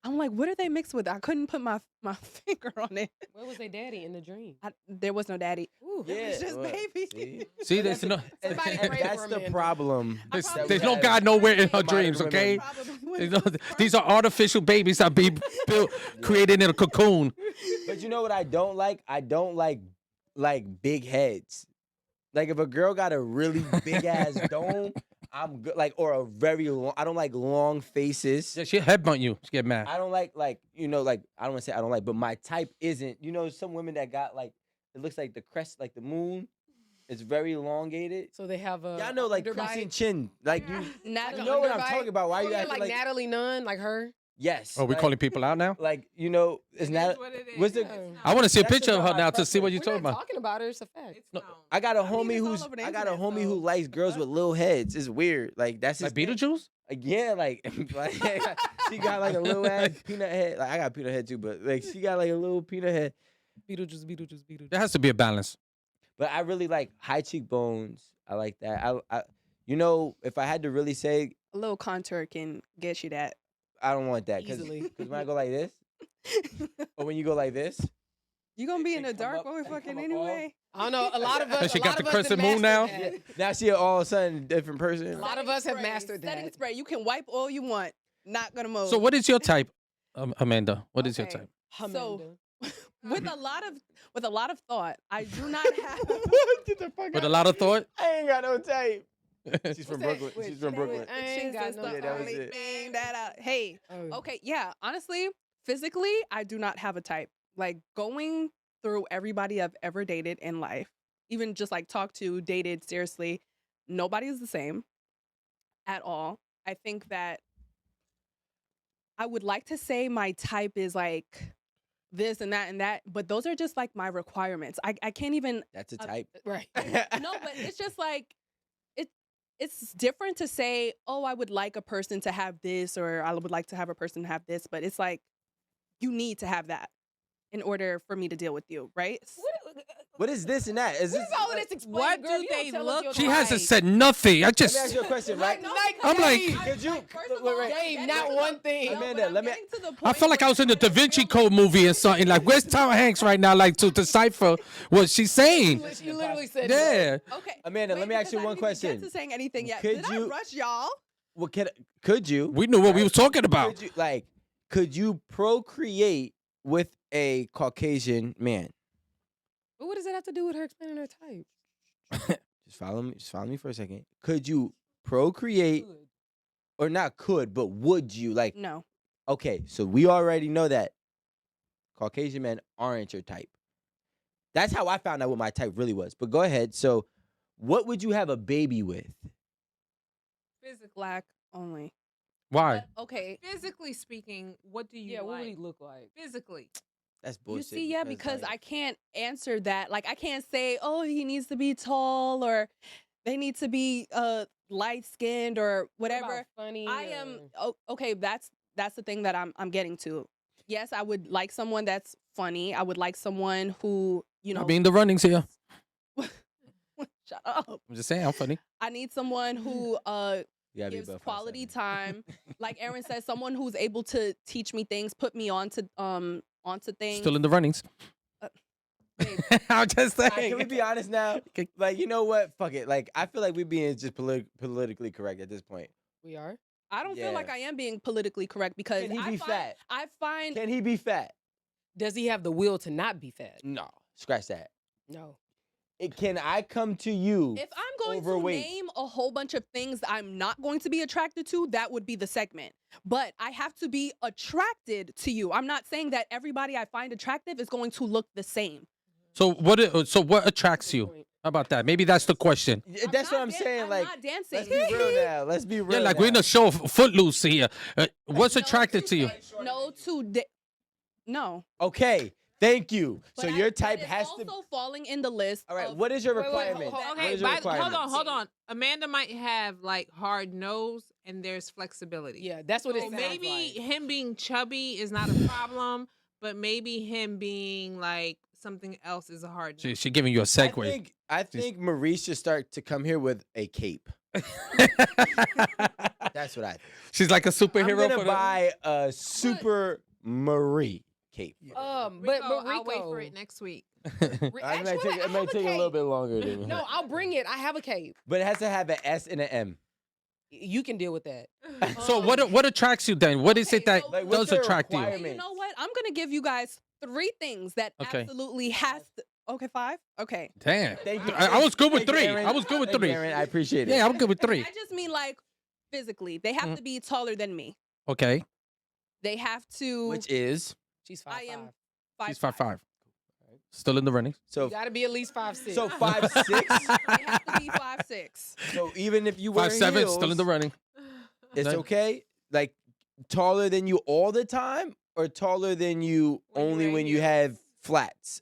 I'm like, what are they mixed with? I couldn't put my finger on it. Where was their daddy in the dream? There was no daddy. Ooh. Yeah, It's just well, baby. see? See, there's no, Somebody And pray that's for the Amanda. problem. there's, probably there's no have God nowhere in her modern dreams. women. Okay, Probably these are artificial babies that be built, created in a cocoon. But you know what I don't like? I don't like big heads. Like if a girl got a really big ass dome, I'm good. Like or a very long. I don't like long faces. Yeah, she'll headbutt you. She get mad. I don't like I don't want to say I don't like, but my type isn't. Some women that got like it looks like the crest, like the moon. It's very elongated. So they have a. Y'all know like underbite? Crescent Chin. Like you, Not you know what I'm underbite? talking about. Why Oh, you yeah, acting like like Natalie Nunn, like her? yes? Oh, we like, calling people out now? like It it's is not. what it is. What's the? It's I known. I want to see a That's picture of about her my now to see what you're We're talking not about. talking about her. It's a fact. It's known. I got a mean, homie it's all who's over the I got a internet, homie who so- likes girls with little heads. It's weird. Like that's his Like thing. Beetlejuice? Like, yeah, like she got like a little ass peanut head. Like I got peanut head too, but like she got like a little peanut head. Beetlejuice. There has to be a balance. But I really like high cheekbones. I like that. I if I had to really say, A little contour can get you that. I don't want that because Easily. when I go like this, or when you go like this, You gonna be in It the come dark up- when we it come fucking up anyway. I don't know. A lot of us. Has she a got lot the of us crescent have moon now? mastered that. now she all of a sudden a different person. A lot of us have mastered Setting that. spray. You can wipe all you want. Not gonna move. So what is your type, Amanda? What is your Okay. type? So- Amanda. with a lot of thought, I do not have. Get the fuck With out. a lot of thought? I ain't got no type. She's from What's that? Brooklyn. Wait, She's from that Brooklyn. was- I ain't got no Yeah, that was only it. thing that hey, Oh. okay, yeah. Honestly, physically, I do not have a type. Like going through everybody I've ever dated in life, even just like talked to, dated, seriously, nobody is the same at all. I think that I would like to say my type is like this and that, but those are just like my requirements. I can't even That's a type. Right. no, but it's just like it's different to say, oh, I would like a person to have this, or I would like to have a person have this, but it's like you need to have that in order for me to deal with you, right? What is this and that? Is What this? is all of this explained? What girl? do You don't they tell us look your She type. hasn't said nothing. I Let just me ask you a question, right? I'm like- Could you? First of wait, all, wait. Dave, not one thing. No, but Amanda, I'm let me- getting to the I point felt like I where was in the Da I'm Vinci really- Code movie or something. Like, where's Tom Hanks right now? Like to decipher what she's saying. She literally said, Yeah. Okay, Amanda, let me ask because you I one didn't even question. Get to saying anything yet? Could Did I you- rush y'all? Well, could you? We knew what we was talking about. Could you procreate with a Caucasian man? But what does that have to do with her explaining her type? Just follow me. Just follow me for a second. Could you procreate, Good. or not? Could, but would you? Like, No. okay, so we already know that Caucasian men aren't your type. That's how I found out what my type really was. But go ahead. So, what would you have a baby with? Physically, Black only. Why? But, okay. physically speaking, what do you Yeah, what would like? he look like? Physically, That's You bullshit. see, yeah, because like, I can't answer that. Like, I can't say, oh, he needs to be tall or they need to be light skinned or What about whatever. funny. I am or- okay. That's the thing that I'm getting to. Yes, I would like someone that's funny. I would like someone who I mean, the runnings here. Shut up. I'm just saying, I'm funny. I need someone who You gotta be gives above quality 5'7". time. Like Aaron says, someone who's able to teach me things, put me onto things. Still in the runnings. Babe, I'm just saying. Can we be honest now? Okay. Like, you know what? Fuck it. Like, I feel like we're being just politically correct at this point. We are. I don't feel like Yeah. I am being politically correct because Can he I be find, fat? I find Can he be fat? Does he have the will to not be fat? No. Scratch that. No. Can I come to you? if I'm going overweight. to name a whole bunch of things I'm not going to be attracted to, that would be the segment. But I have to be attracted to you. I'm not saying that everybody I find attractive is going to look the same. So what attracts you? How about that? Maybe that's the question. That's what not I'm dan- saying. I'm like, not dancing. let's be real now. Let's be real. Yeah, like now. we're in the show Footloose here. What's No attracted to you? No no. Okay. Thank you. But So I- your but type it's has to. also falling in the list. All right. of- What is your Wait, wait, requirement? hold- What Okay, is your hold requirement? on. Amanda might have like hard nose and there's flexibility. Yeah, that's what it So sounds maybe like. him being chubby is not a problem, but maybe him being like something else is a hard no. She giving you a segue. I think Marie should start to come here with a cape. That's what I think. She's like a I'm superhero gonna for the. buy a Super Marie cape. But Rico, Rico, I'll wait for it next week. It might take a little bit longer. Than No, I'll bring it. I have a cape. But it has to have an S and an M. You can deal with that. So what attracts you then? What is it Okay, that so- Like, what's does your attract you? requirement? Okay, you know what? I'm gonna give you guys 3 things that Okay. absolutely has to. Okay, 5. Okay. Damn. Thank you. I was good with Thank you, 3. Aaron. I was good with Thank you, 3. Aaron. I appreciate it. Yeah, I'm good with 3. I just mean like physically. They have Mm. to be taller than me. Okay. They have to. Which is She's I 5'5". am She's 5'5". Still in the running. so You gotta be at least 5'6". so 5'6". They have to be 5'6". So even if you wear 5'7", heels, still in the running. it's Right. okay. Like taller than you all the time, or taller than you When you only wear when you heels. have flats.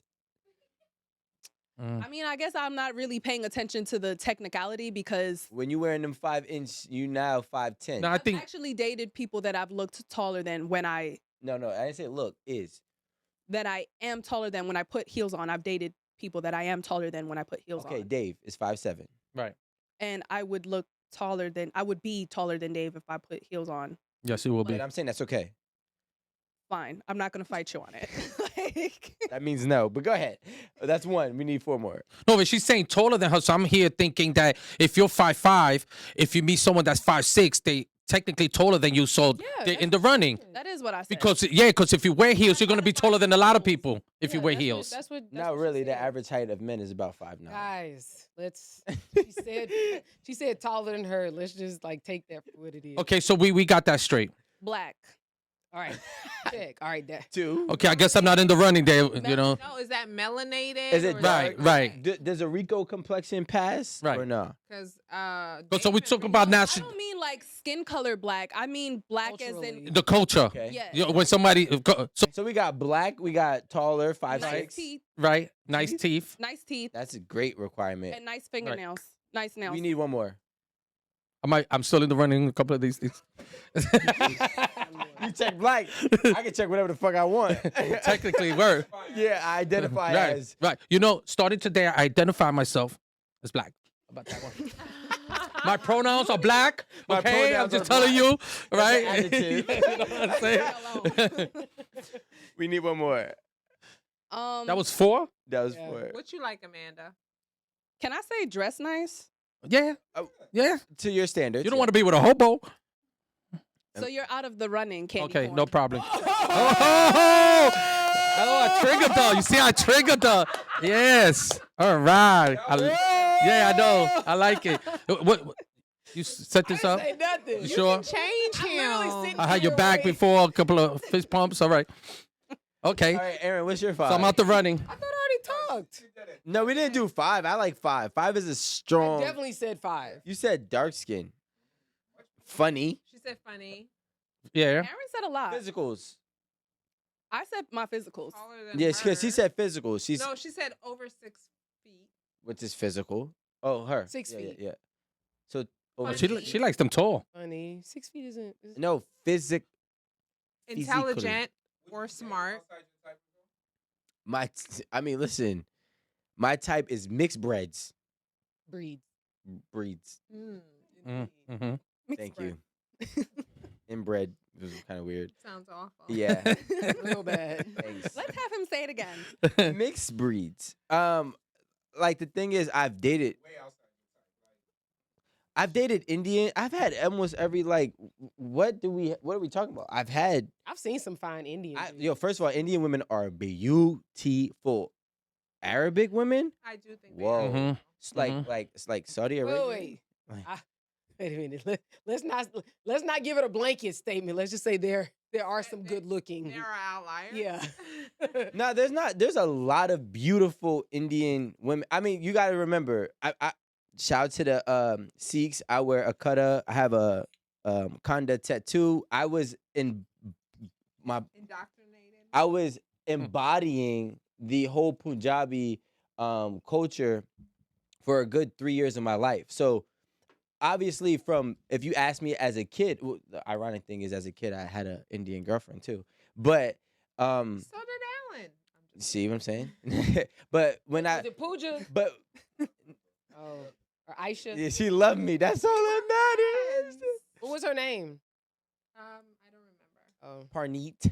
Mm. I mean, I guess I'm not really paying attention to the technicality because When you wearing them 5-inch, you now 5'10". No, I I've think actually dated people that I've looked taller than when I No, I didn't say look. Is that I am taller than when I put heels on. I've dated people that I am taller than when I put heels okay. on. Dave is 5'7". right. And I would be taller than Dave if I put heels on. Yes, it will be. But I'm saying that's okay. Fine. I'm not gonna fight you on it. Like, That means no. But go ahead. That's 1. We need 4 more. No, but she's saying taller than her. So I'm here thinking that if you're 5'5", if you meet someone that's 5'6", they technically taller than you. So Yeah, they're in the running. that is what I said. Because if you wear heels, you're gonna be taller than a lot of people if you wear heels. That's what. Not really. The average height of men is about 5'9". Guys, let's. She said taller than her. Let's just like take that for what it is. Okay, so we got that straight. black. All right. Check. All right. That. 2. Okay, I guess I'm not in the running there. You know. No, is that melanated? Is it Right, right. Does a Rico complexion pass Right. or no? Because So we talk about I national don't mean like skin color black. I mean black as Culturally. in the culture. Okay. yes. You know, when somebody So we got black. We got taller, 5'6". nice teeth, right, nice teeth. nice teeth, That's a great requirement. and nice fingernails. Nice nails. We need 1 more. I'm still in the running. A couple of these things. You check black. I can check whatever the fuck I want. Technically, word. Yeah, I identify Right, as. right. You know, starting today, I identify myself as black. How about that one? My pronouns are black. My Okay, I'm pronouns just are telling you, right? an adjective. You know what I'm saying? We need 1 more. That was 4. That was Yeah. 4. What you like, Amanda? Can I say dress nice? Yeah, Oh. yeah. To your standards. You don't want to be with a hobo. So you're out of the running, can't Okay, you? no problem. Oh, I triggered her. You see, I triggered her. Yes. All right. Yeah, I know. I like it. What you set this up? Say nothing. You sure? Change him. I had your back before, a couple of fist pumps. All right. Okay. All right, Aaron, what's your 5? So I'm out the running. I thought I already talked. No, we didn't do 5. I like 5. 5 is a I strong. definitely said 5. You said dark skin. Funny. She said funny. Yeah. Aaron said a lot. Physicals. I said my physicals. Taller than Yes, because her. she said physical. She's No, she said over 6 feet. which is physical. Oh, her. 6 Yeah, feet. Yeah. So over She likes them tall. Funny. 6 feet isn't. no physic. Intelligent or smart. I mean, listen. My type is mixed breeds. breed. Breeds. Mm, Mm, indeed. Mixed Thank bread. you. Inbred was kind of weird. Sounds awful. Yeah. Real bad. Thanks. Let's have him say it again. Mixed breeds. Like the thing is, I've dated Indian. I've had almost every like. What are we talking about? I've had. I've seen some fine Indian. dudes. Yo, first of all, Indian women are beautiful. Arabic women, I do think. whoa, Mhm. it's like Saudi Arabia. Wait. Like- Wait a minute. Let's not give it a blanket statement. Let's just say there are some good looking. There are outliers. Yeah. No, there's not. There's a lot of beautiful Indian women. I mean, you got to remember. I shout out to the Sikhs. I wear a kutta. I have a kanda tattoo. I was Indoctrinated. I was embodying the whole Punjabi culture for a good 3 years of my life. So obviously, if you ask me as a kid, well, the ironic thing is, as a kid, I had an Indian girlfriend too. But So did Alan. see what I'm saying? But when Was it Pooja? but Oh, or Aisha? yeah, she loved me. That's all that matters. What was her name? I don't remember. Oh, Parneet.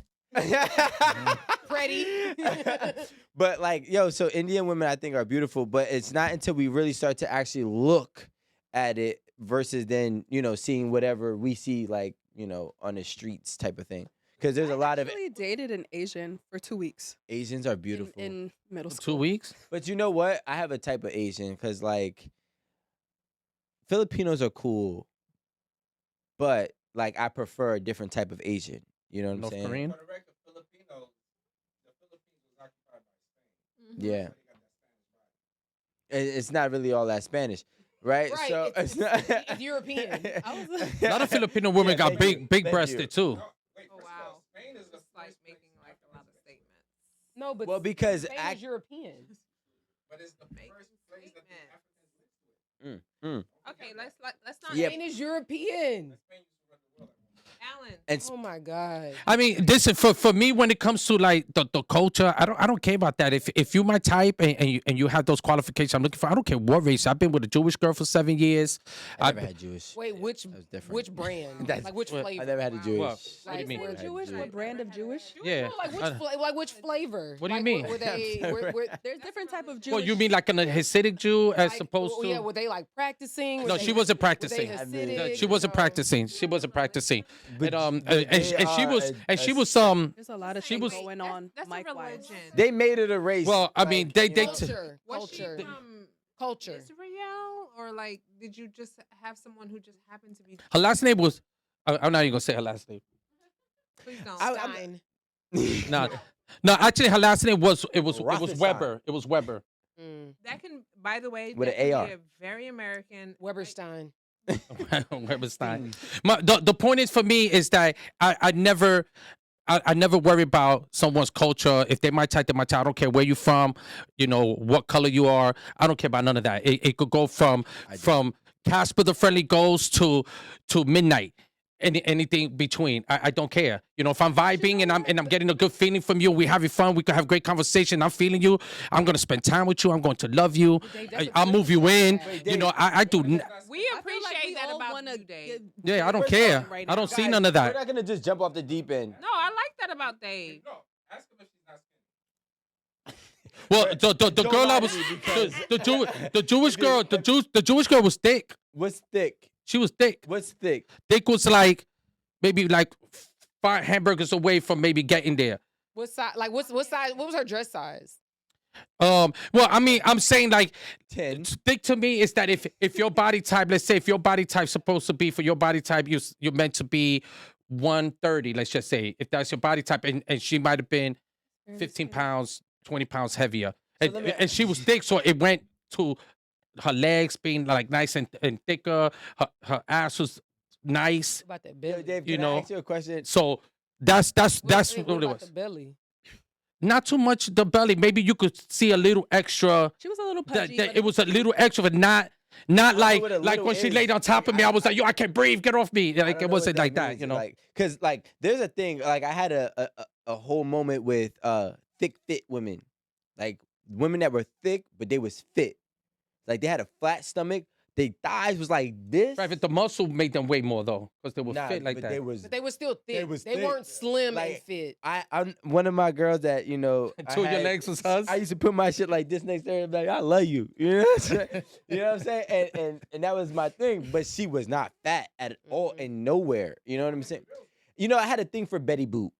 Pretty. But like, yo, so Indian women I think are beautiful, but it's not until we really start to actually look at it versus then, seeing whatever we see like, on the streets type of thing. Because there's a lot of actually dated an Asian for 2 weeks Asians are beautiful. in middle school. 2 weeks. But you know what? I have a type of Asian because like Filipinos are cool, but like I prefer a different type of Asian. You know what I'm North saying? Korean. For the record, Filipinos, the Philippines was occupied by Spain. Mm-hmm. Yeah. So they got that Spanish vibe. It's not really all that Spanish, right? Right, So it's- not. it's European. I was A lot of Filipino women Yeah, got thank you. big Thank you. breasted too. No, wait, Oh, first of wow. all, Spain is the It's like first place making in like a lot of Africa. statements. No, but Well, because Spain is European. But it's the Make first place that the statement. Africans lived with. Okay, let's not. Yeah. Spain is European. Spain used to run the world. Alan. And Oh my God. I mean, this is for me when it comes to like the culture. I don't care about that. If you my type and you have those qualifications I'm looking for, I don't care what race. I've been with a Jewish girl for 7 years. I never had Jewish. Wait, which That was different. which brand? That's- like which What? flavor? I never had a Wow. Jewish. What? What do you mean? I What had Jewish? What brand of Jewish? Yeah. No, like which flavor? What do you Like, mean? Were they, There's different type of Jewish. Well, you mean like an Hasidic Jew as like, opposed well, to? yeah, were they like practicing? No, Were she they- wasn't were they practicing. Hasidic, She wasn't you know? practicing. She wasn't practicing. But- And but and they she are was a- she a was There's a lot of She things was- going on That's a mic-wise. religion. They made it a race. Well, I mean, they- you they know? t- Culture. Was she Culture. from Culture. Israel, or like did you just have someone who just happened to be? her last name was. I'm not even gonna say her last name. Please don't. Stein. No, actually, her last name was Rothstein. Weber. It was Weber. Mm. That can, by the way, With that an can AR. be a very American. Weberstein. Weberstein. The point is for me is that I never worry about someone's culture. If they my type, they my type. I don't care where you from, what color you are. I don't care about none of that. It could go from Casper the Friendly Ghost to midnight. Anything between, I don't care. If I'm vibing and I'm getting a good feeling from you, we having fun, we could have great conversation. I'm feeling you. I'm gonna spend time with you. I'm going to love you. I'll move you in. I do. We I feel like appreciate we that all about wanna you, Dave. Yeah, I don't First of care. all, right I don't now. see Guys, none of We're that. not gonna just jump off the deep end. No, I like that about Dave. No, ask him if she's not skinny. Well, the Don't girl lie I to was me because- the Jewish girl the Jewish girl was thick. What's thick? She was thick. What's thick? Thick was like maybe like 5 hamburgers away from maybe getting there. What size? Like what size? What was her dress size? Well, I mean, I'm saying like 10. thick to me is that if your body type, let's say if your body type's supposed to be for your body type, you're meant to be 130. Let's just say if that's your body type, and she might have been 15 pounds, 20 pounds heavier, So let me- and she was thick, so it went to her legs being like nice and thicker. Her ass was nice. What about that Yo, belly? Dave, You can I know. ask you a question? So that's What what it about was. the belly? Not too much the belly. Maybe you could see a little extra. She was a little That, pudgy. that but it was a little extra, but not like what a like little when she is. laid on top of me. I was like, yo, I can't breathe. Get off me. I Like don't it know wasn't what like that, means, you know. Like, cause like there's a thing. Like I had a whole moment with thick fit women, like women that were thick but they was fit. Like they had a flat stomach. Their thighs was like this. Right, but the muscle made them weigh more though, because they were Nah, fit like but that. But they were still thick. was They thick. weren't slim and Like, fit. I'm one of my girls that I Two of your had- legs was hers? I used to put my shit like this next to her and be like, I love you. You know what I'm saying? You know what I'm saying? And that was my thing. But she was not fat at all and nowhere. You know what I'm saying? I had a thing for Betty Boop.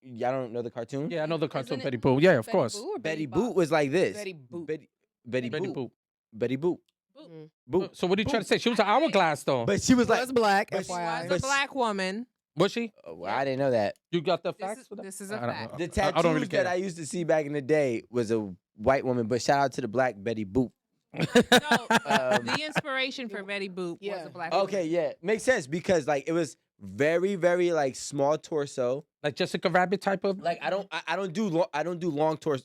Y'all don't know the cartoon? Yeah, I know the Isn't cartoon it Betty Boop. Yeah, of Betty course. Boo or Betty Bop? Boop was like this. Betty Boop. Betty Betty Boop. Boop. Betty Boop. Mm. Boop. So what are you trying to say? She was an hourglass though. But she was like, Was black, but she FYI. Was But a black woman. Was she? well, I didn't know that. You got the This facts? is, for that? this is a I don't fact. know. The I tattoos don't really that care. I used to see back in the day was a white woman, but shout out to the black Betty Boop. No, the inspiration for Betty Boop was a black Okay, yeah. Makes sense because like it was very, very like small torso. Like Jessica Rabbit type of. Like I don't do long torso.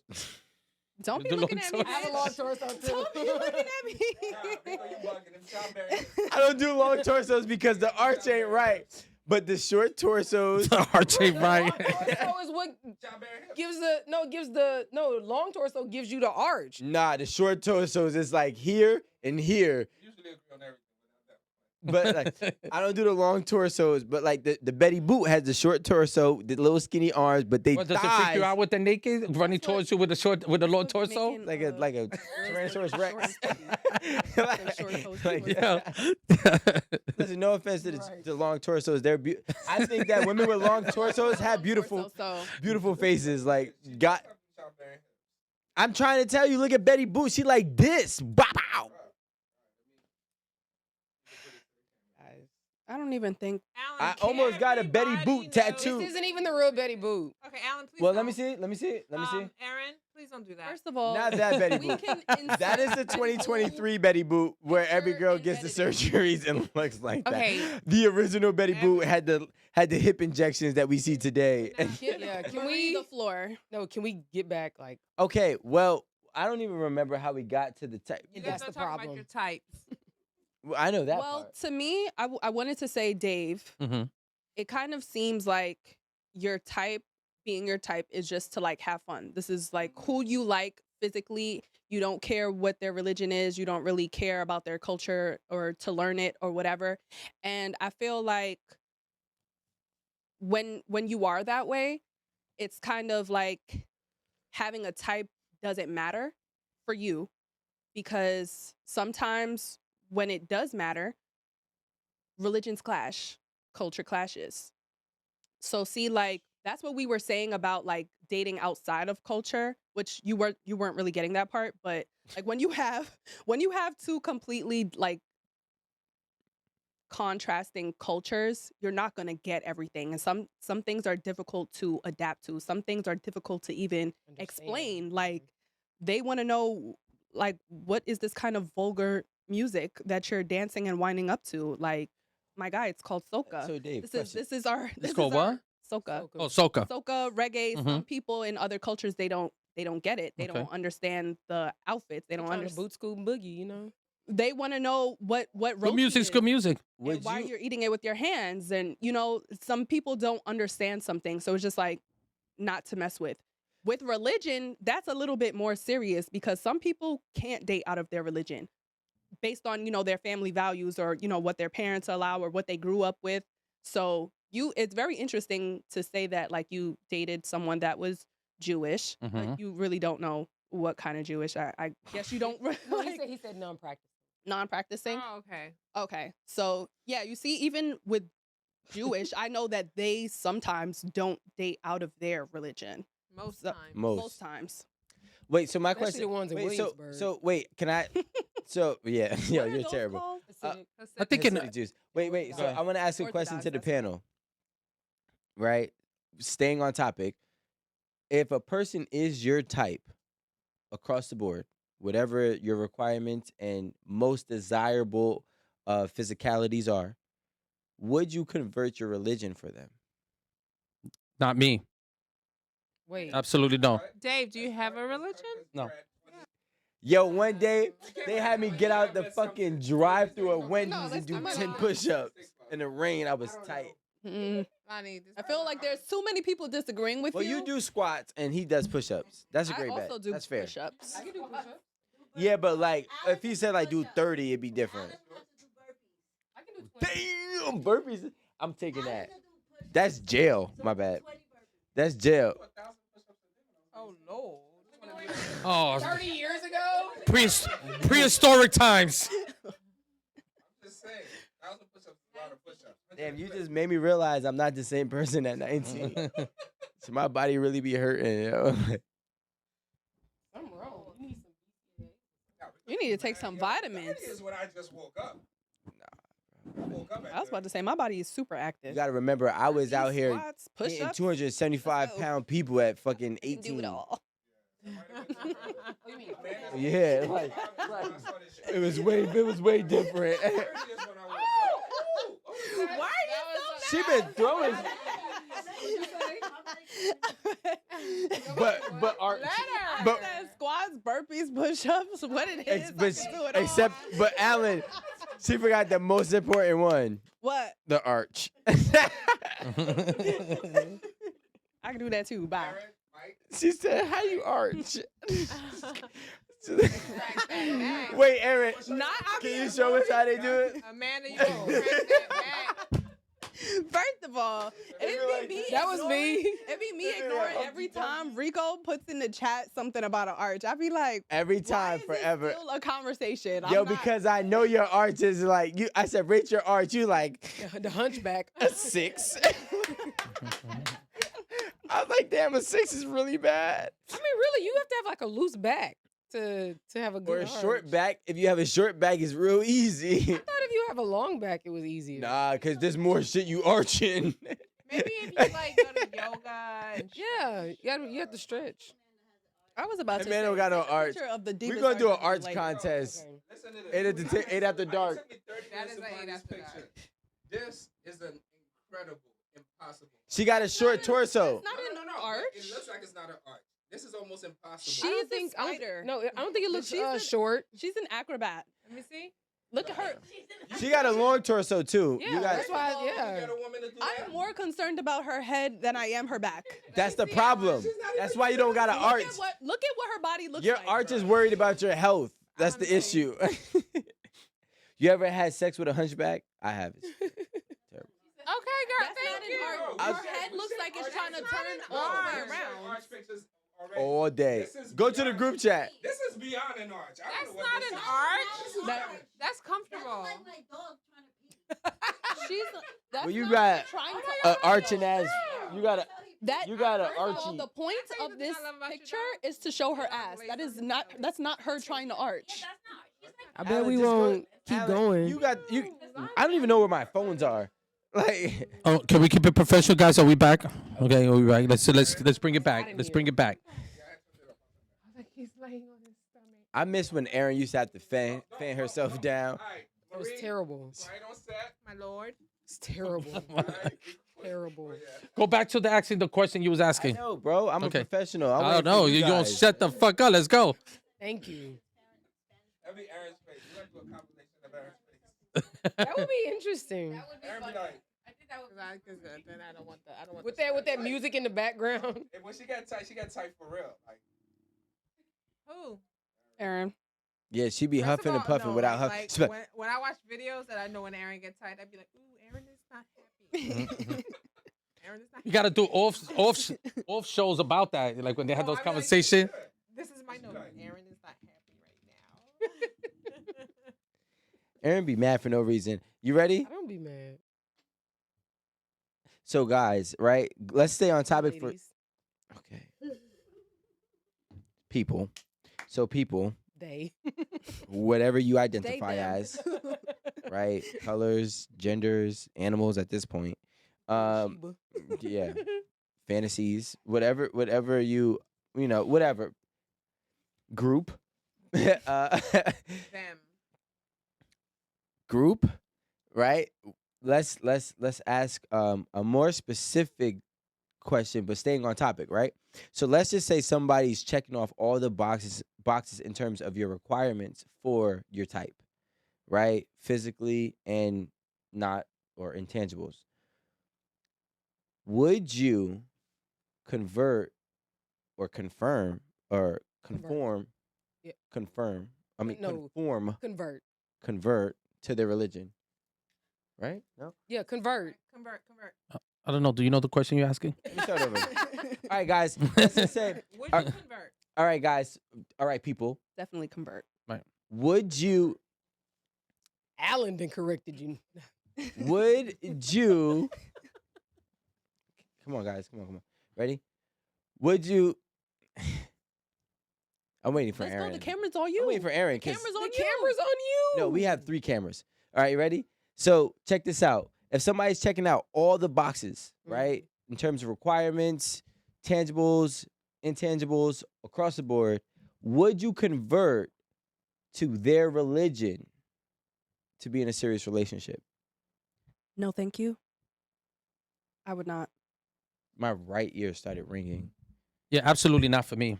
Don't be The looking long at me. torso. I have a long torso too. Don't be looking at me. I don't do long torsos because the arch ain't right. But the short torsos. The arch ain't right. Torso is what gives long torso gives you the arch. Nah, the short torsos is like here and here. Usually agree on everything. But like I don't do the long torsos. But like the Betty Boop has the short torso, the little skinny arms, but they What, does it thighs freak you out with the naked running towards you with the long torso? Making, like a Tyrannosaurus Rex. Short Like, torso. Yeah. Listen, no offense to the long torsos. I think that women with long torsos have beautiful, beautiful faces. Like, I'm trying to tell you, look at Betty Boop. She like this. Bow, bow. I don't even think. Alan, I almost got a Betty everybody Boop tattoo. This isn't even the real Betty Boop. Okay, Alan, please. Well, don't. let me see. Let me see. Aaron, please don't do that. First of all, Not that Betty we Boop. can That is the insert 2023 Betty Boop, where every picture girl and gets the editing. surgeries and looks like Okay. that. The original Betty Boop had the hip injections that we see today. Nah. Can Marie we? the floor. No, can we get back? Like, Okay, well, I don't even remember how we got to the type. You That's guys the don't talk about problem. your types. Well, I know that Well, part. to me, I wanted to say, Dave, Mhm. it kind of seems like your type, being your type, is just to like have fun. This is like who you like physically. You don't care what their religion is. You don't really care about their culture or to learn it or whatever. And I feel like when you are that way, it's kind of like having a type doesn't matter for you, because sometimes when it does matter, religions clash, culture clashes. So see, like that's what we were saying about like dating outside of culture, which you weren't really getting that part, but like when you have two completely like contrasting cultures, you're not going to get everything, and some things are difficult to adapt to. Some things are difficult to even explain. Like they want to know, like, what is this kind of vulgar music that you're dancing and winding up to? Like, my guy, it's called soca. So Dave, This is our. It's called what? Soca. Oh, soca. Soca, reggae. Mhm. Some people in other cultures they don't get it. They Okay. don't understand the outfits. They don't understand. boot school boogie, you know. They want to know what Good roast music's is good music. and why you're eating it with your hands. And some people don't understand something, so it's just like not to mess with. With religion, that's a little bit more serious because some people can't date out of their religion based on their family values or what their parents allow or what they grew up with. So it's very interesting to say that like you dated someone that was Jewish, Mhm. but you really don't know what kind of Jewish. I guess you don't No, like he said non-practice. non-practicing. Oh, okay. Okay. So, yeah, you see, even with Jewish, I know that they sometimes don't date out of their religion. Most So- times. Most times. Wait, so my Especially question. the ones in wait, Williamsburg. so wait, can I? So yeah, yo, What are you're those terrible. called? I think in Hasidic Jews. Wait. So I want to ask a question Orthodox, to the that's panel. Right, staying on topic. If a person is your type, across the board, whatever your requirements and most desirable physicalities are, would you convert your religion for them? Not me. Wait. Absolutely no. Dave, do you have a religion? No. Yo, one day they had me get out the fucking drive-through at Wendy's and let's do do 10 it. push-ups in the rain. I was tight. Mm, Lonnie, this I feel like there's too many people disagreeing with Well, you. you do squats and he does push-ups. That's a I great bet. also do That's fair. push-ups. Yeah, but like if he said like do 30, it'd be different. I can do 20. Damn, burpees. I'm taking that. That's jail. My bad. That's jail. Oh Lord. Oh, 30 years ago? prehistoric times. I'm just saying. 1,000 push-ups is a lot of push-ups. Damn, you just made me realize I'm not the same person at 19. So my body really be hurting, yo. I'm wrong. You need some You need to take some vitamins. 30 is when I just woke up. I woke up at I was about to say my body is super You active. gotta remember, I was out here Squats, hitting push-ups. 275-pound people at fucking Do 18. it all. Oh, you mean Yeah, like it was way different. Why She been throwing, but our, but said squats, burpees, push-ups. What it is? but Alan, she forgot the most important one, What? the arch. I can do that too. Bye. She said, "How you arch?" Wait, Aaron, can you show us how they do it? Amanda, you gonna crank that back. First of all, it be me. That was me. It be me ignoring every time Rico puts in the chat something about an arch. I be like, Every why time, is forever. this still a conversation? Yo, I'm not- because I know your arch is like you. I said, rate your arch. You like The hunchback. a 6. I was like, damn, a 6 is really bad. I mean, really, you have to have like a loose back to have a good Or a short arch. back. If you have a short back, it's real easy. I thought if you have a long back, it was easier. Nah, cause there's more shit you arching. Maybe if you like go to yoga and Yeah, you have to stretch. I was about to Amanda say, got no take a arch. picture of the We're deepest gonna do an of your arch leg. contest. Okay. Listen to this. 8 after dark. It took me 30 That minutes is to an find 8 this after dark. picture. This is an incredible, impossible. She got a short torso. It's not an but arch. It looks like it's not an arch. This is almost impossible. She's I don't a think spider. I don't think it looks She's a- short. She's an acrobat. let me see. Look at her. She got a long torso too. Yeah, You got. that's why. You Yeah. get a woman to do that? I'm more concerned about her head than I am her back. That's the problem. That's why you don't got an arch. Look at what her body looks Your like. arch is worried about your health. That's the issue. You ever had sex with a hunchback? I haven't. Okay, girl. That's thank not you. an arch. I was- Her head looks like it's trying to That's turn not all an the way arch. around. Arch pictures already. All day. This is Go to the beyond- group chat. This is beyond an arch. I That's don't know what not this an is. arch. That- That's comfortable. She's that's Well, you not got trying a to arching ass. You got a. that you got a first of all, archy. The point I tell of you this something I love about you, picture dog. is to show her You're not ass. That lazy. is not. That's not her trying to arch. I bet Alan, we just go- won't keep Alan, going. You got you. I don't even know where my phones are. Like, Oh, can we keep it professional, guys? Are we back? Okay, are we back? Let's bring it back. Let's bring it back. He's laying on his stomach. I miss when Erin used to have to fan herself down. All right, It was Marie, terrible. Right on set. My lord. It's terrible. All right. Terrible. Go back to the asking the question you was I asking. know, bro. I'm Okay. a professional. I don't know. You don't guys. shut the fuck up. Let's go. Thank you. That'd be Aaron's face. You like to do a compilation of Aaron's face. That would be interesting. Aaron be like, Because then I don't want the. I don't want With the that stress. music in the background. and when she got tight for real. Like, Who? Aaron. Yeah, she be First of huffing and all, puffing no, without like, huffing. like, when I watch videos that I know when Aaron gets tight, I'd be like, ooh, Aaron is not happy. Aaron is not You gotta do off shows about that, like when they had oh, those I be like, conversations. "Good." This is my note. Right. Aaron is not happy right now. Erin be mad for no reason. You ready? I don't be mad. So, guys, right? Let's stay on topic for. Ladies, Okay. People. So, people, they. whatever you identify them. as, right? Colors, genders, animals at this point. Sheba. Yeah. Fantasies, whatever you know, whatever. Group. Them. Group, right? Let's ask a more specific question, but staying on topic, right? So let's just say somebody's checking off all the boxes in terms of your requirements for your type, right? Physically and not or intangibles. Would you convert or confirm or conform? Yeah. Confirm. No. Convert. convert to their religion. Right? No? Yeah, convert. Convert. I don't know. Do you know the question you're asking? Let me start over. All right, guys. Let's just say, Would Uh, you convert? all right, guys. All right, people. Definitely convert. Would you Alan done corrected you. Would you? Come on, guys. Come on. Ready? Would you? I'm waiting for Let's Aaron. go. The camera's on you. I'm waiting for Aaron. 'cause- Camera's on The you. camera's on you. No, we have 3 cameras. All right, you ready? So check this out. If somebody's checking out all the boxes, right, in terms of requirements, tangibles, intangibles, across the board, would you convert to their religion to be in a serious relationship? No, thank you. I would not. My right ear started ringing. Yeah, absolutely not for me.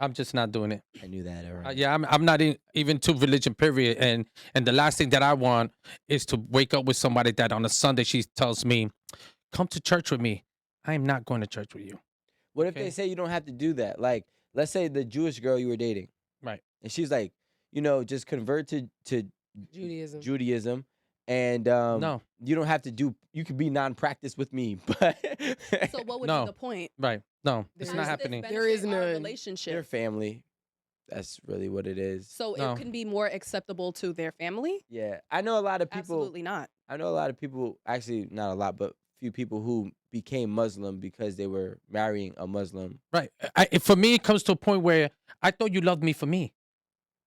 I'm just not doing it. I knew that already. Yeah, I'm not even to religion, period. And the last thing that I want is to wake up with somebody that on a Sunday she tells me, come to church with me. I am not going to church with you. What if Okay. they say you don't have to do that? Like, let's say the Jewish girl you were dating, Right. and she's like, just convert to Judaism. Judaism, and No. you don't have to do. You could be non-practice with me, but So what would No. be the point? Right. No, it's There not is- happening. There is no none. relationship. their family. That's really what it is. So No. it can be more acceptable to their family? Yeah, I know a lot of people. Absolutely not. I know a lot of people. Actually, not a lot, but few people who became Muslim because they were marrying a Muslim. Right. For me, it comes to a point where I thought you loved me for me.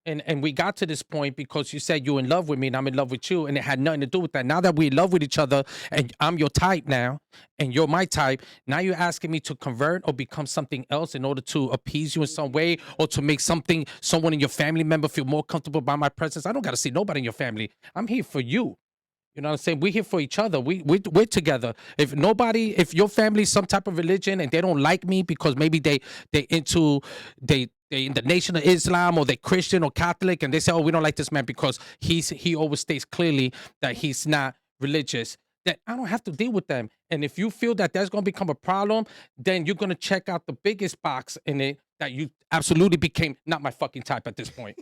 And we got to this point because you said you're in love with me and I'm in love with you, and it had nothing to do with that. Now that we're in love with each other and I'm your type now and you're my type, now you're asking me to convert or become something else in order to appease you in some way or to make someone in your family member feel more comfortable by my presence. I don't got to see nobody in your family. I'm here for you. You know what I'm saying? We're here for each other. We're together. If your family's some type of religion and they don't like me because maybe they in the Nation of Islam or they Christian or Catholic, and they say, oh, we don't like this man because he always states clearly that he's not religious, then I don't have to deal with them. And if you feel that that's going to become a problem, then you're going to check out the biggest box in it that you absolutely became not my fucking type at this point.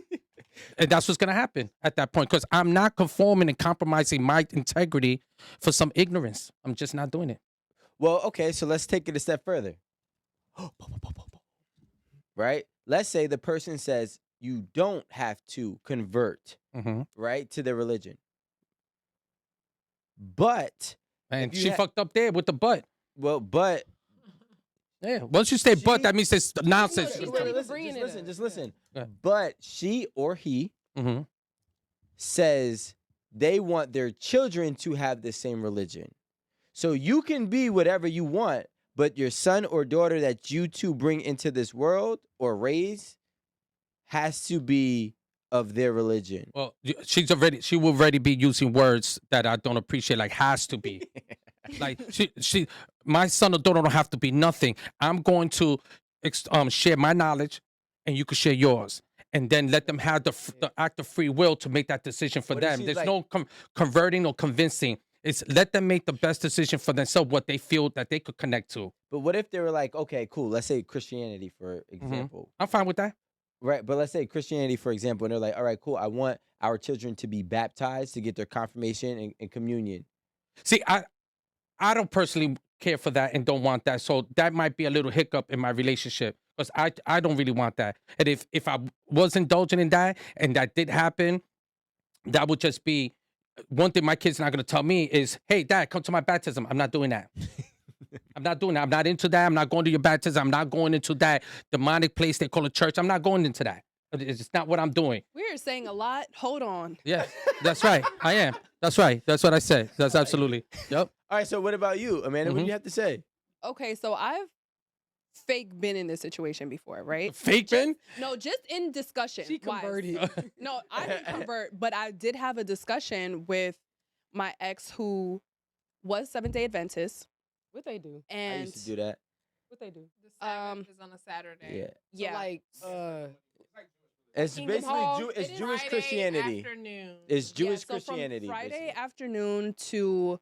And that's what's going to happen at that point, because I'm not conforming and compromising my integrity for some ignorance. I'm just not doing it. Well, okay, so let's take it a step further. Right? Let's say the person says you don't have to convert, Mm-hmm. right, to their religion. But, And If you she ha- fucked up there with the butt. but Yeah. Once you say butt, She- that means it's nonsense. she's Wait, not even listen, bringing just it listen, up. just listen. Yeah. But she or he Mm-hmm. says they want their children to have the same religion. So you can be whatever you want, but your son or daughter that you two bring into this world or raise has to be of their religion. Well, she will already be using words that I don't appreciate, like has to be. Like my son or daughter don't have to be nothing. I'm going to share my knowledge, and you can share yours, and then let them have the act of free will to make that decision for What if them. she's There's like- no converting or convincing. It's let them make the best decision for themselves, what they feel that they could connect to. But what if they were like, okay, cool, let's say Christianity, for example. I'm fine with that. Right, but let's say Christianity, for example, and they're like, all right, cool, I want our children to be baptized to get their confirmation and communion. See, I don't personally care for that and don't want that. So that might be a little hiccup in my relationship because I don't really want that. And if I was indulging in that and that did happen, that would just be one thing my kid's not going to tell me is, hey, Dad, come to my baptism. I'm not doing that. I'm not doing that. I'm not into that. I'm not going to your baptism. I'm not going into that demonic place they call a church. I'm not going into that. It's not what I'm doing. We're saying a lot. Hold on. Yeah, that's right. I am. That's right. That's what I said. That's absolutely. Yep. All right, so what about you, Amanda? What do Mhm. you have to say? Okay, so I've fake been in this situation before, right? Fake Ben? No, just in discussion. She wise. converted. No, I didn't convert, but I did have a discussion with my ex who was Seventh-day Adventist. What they do? I And used to do that. What they do? The Sabbath Um, is on a Saturday. Yeah. So yeah. like, It's Kingdom basically Hall, it's It's Jewish Friday Christianity. Afternoon. It's Yeah, Jewish so Christianity. From Friday basically. afternoon to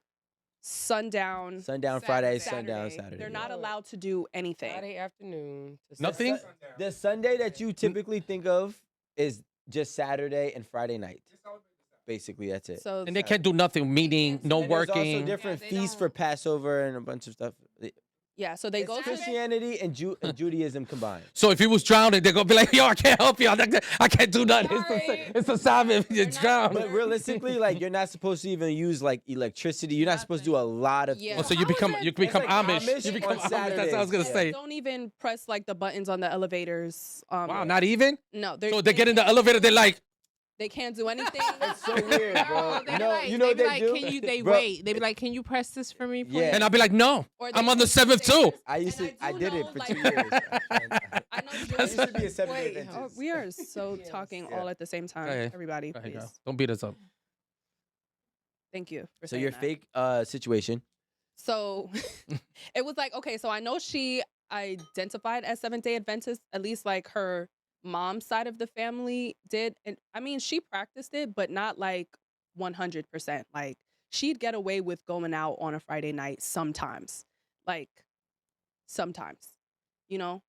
sundown. Sundown Friday, Saturday. sundown Saturday. They're yeah. not allowed to do anything. Friday afternoon. To Nothing? The Sunday that you typically think of is just Saturday and Friday night. Basically, that's it. So And they can't do nothing, meaning no And there's also working. different they feasts don't- for Passover and a bunch of stuff. yeah, so they It's go to Christianity and Judaism combined. So if he was drowning, they're gonna be like, "Yo, I can't help you. I can't do nothing. Sorry. It's the Sabbath. You're not- drowned." But realistically, like you're not supposed to even use like electricity. You're not supposed to do a lot of. Yeah. Oh, so you How is become that- you become like Amish. Amish You become on Amish. That's what I was gonna Saturdays. say. Don't even press like the buttons on the elevators. Wow, not even. No, So they get in the elevator. They're like, They can't do anything. It's so weird, bro. They be No, like, you know they what be they like, do? Can you? They Bro, wait. They be like, can you press this for me, please? Yeah. and I'll be like, "No, Or they I'm on the go 7th too." upstairs. I used And to. I do did it know, for like- 2 years. I know I Jewish. used to be a Seventh-day Wait, Adventist. we are so Yes. talking Yeah. all at the same time. Go ahead. Everybody, Go ahead, please. girl. Don't beat us up. Thank you. For So saying your that. fake situation. So it was like, okay, so I know she identified as Seventh-day Adventist, at least like her mom's side of the family did. And I mean, she practiced it, but not like 100%. Like she'd get away with going out on a Friday night sometimes. Like sometimes, you know,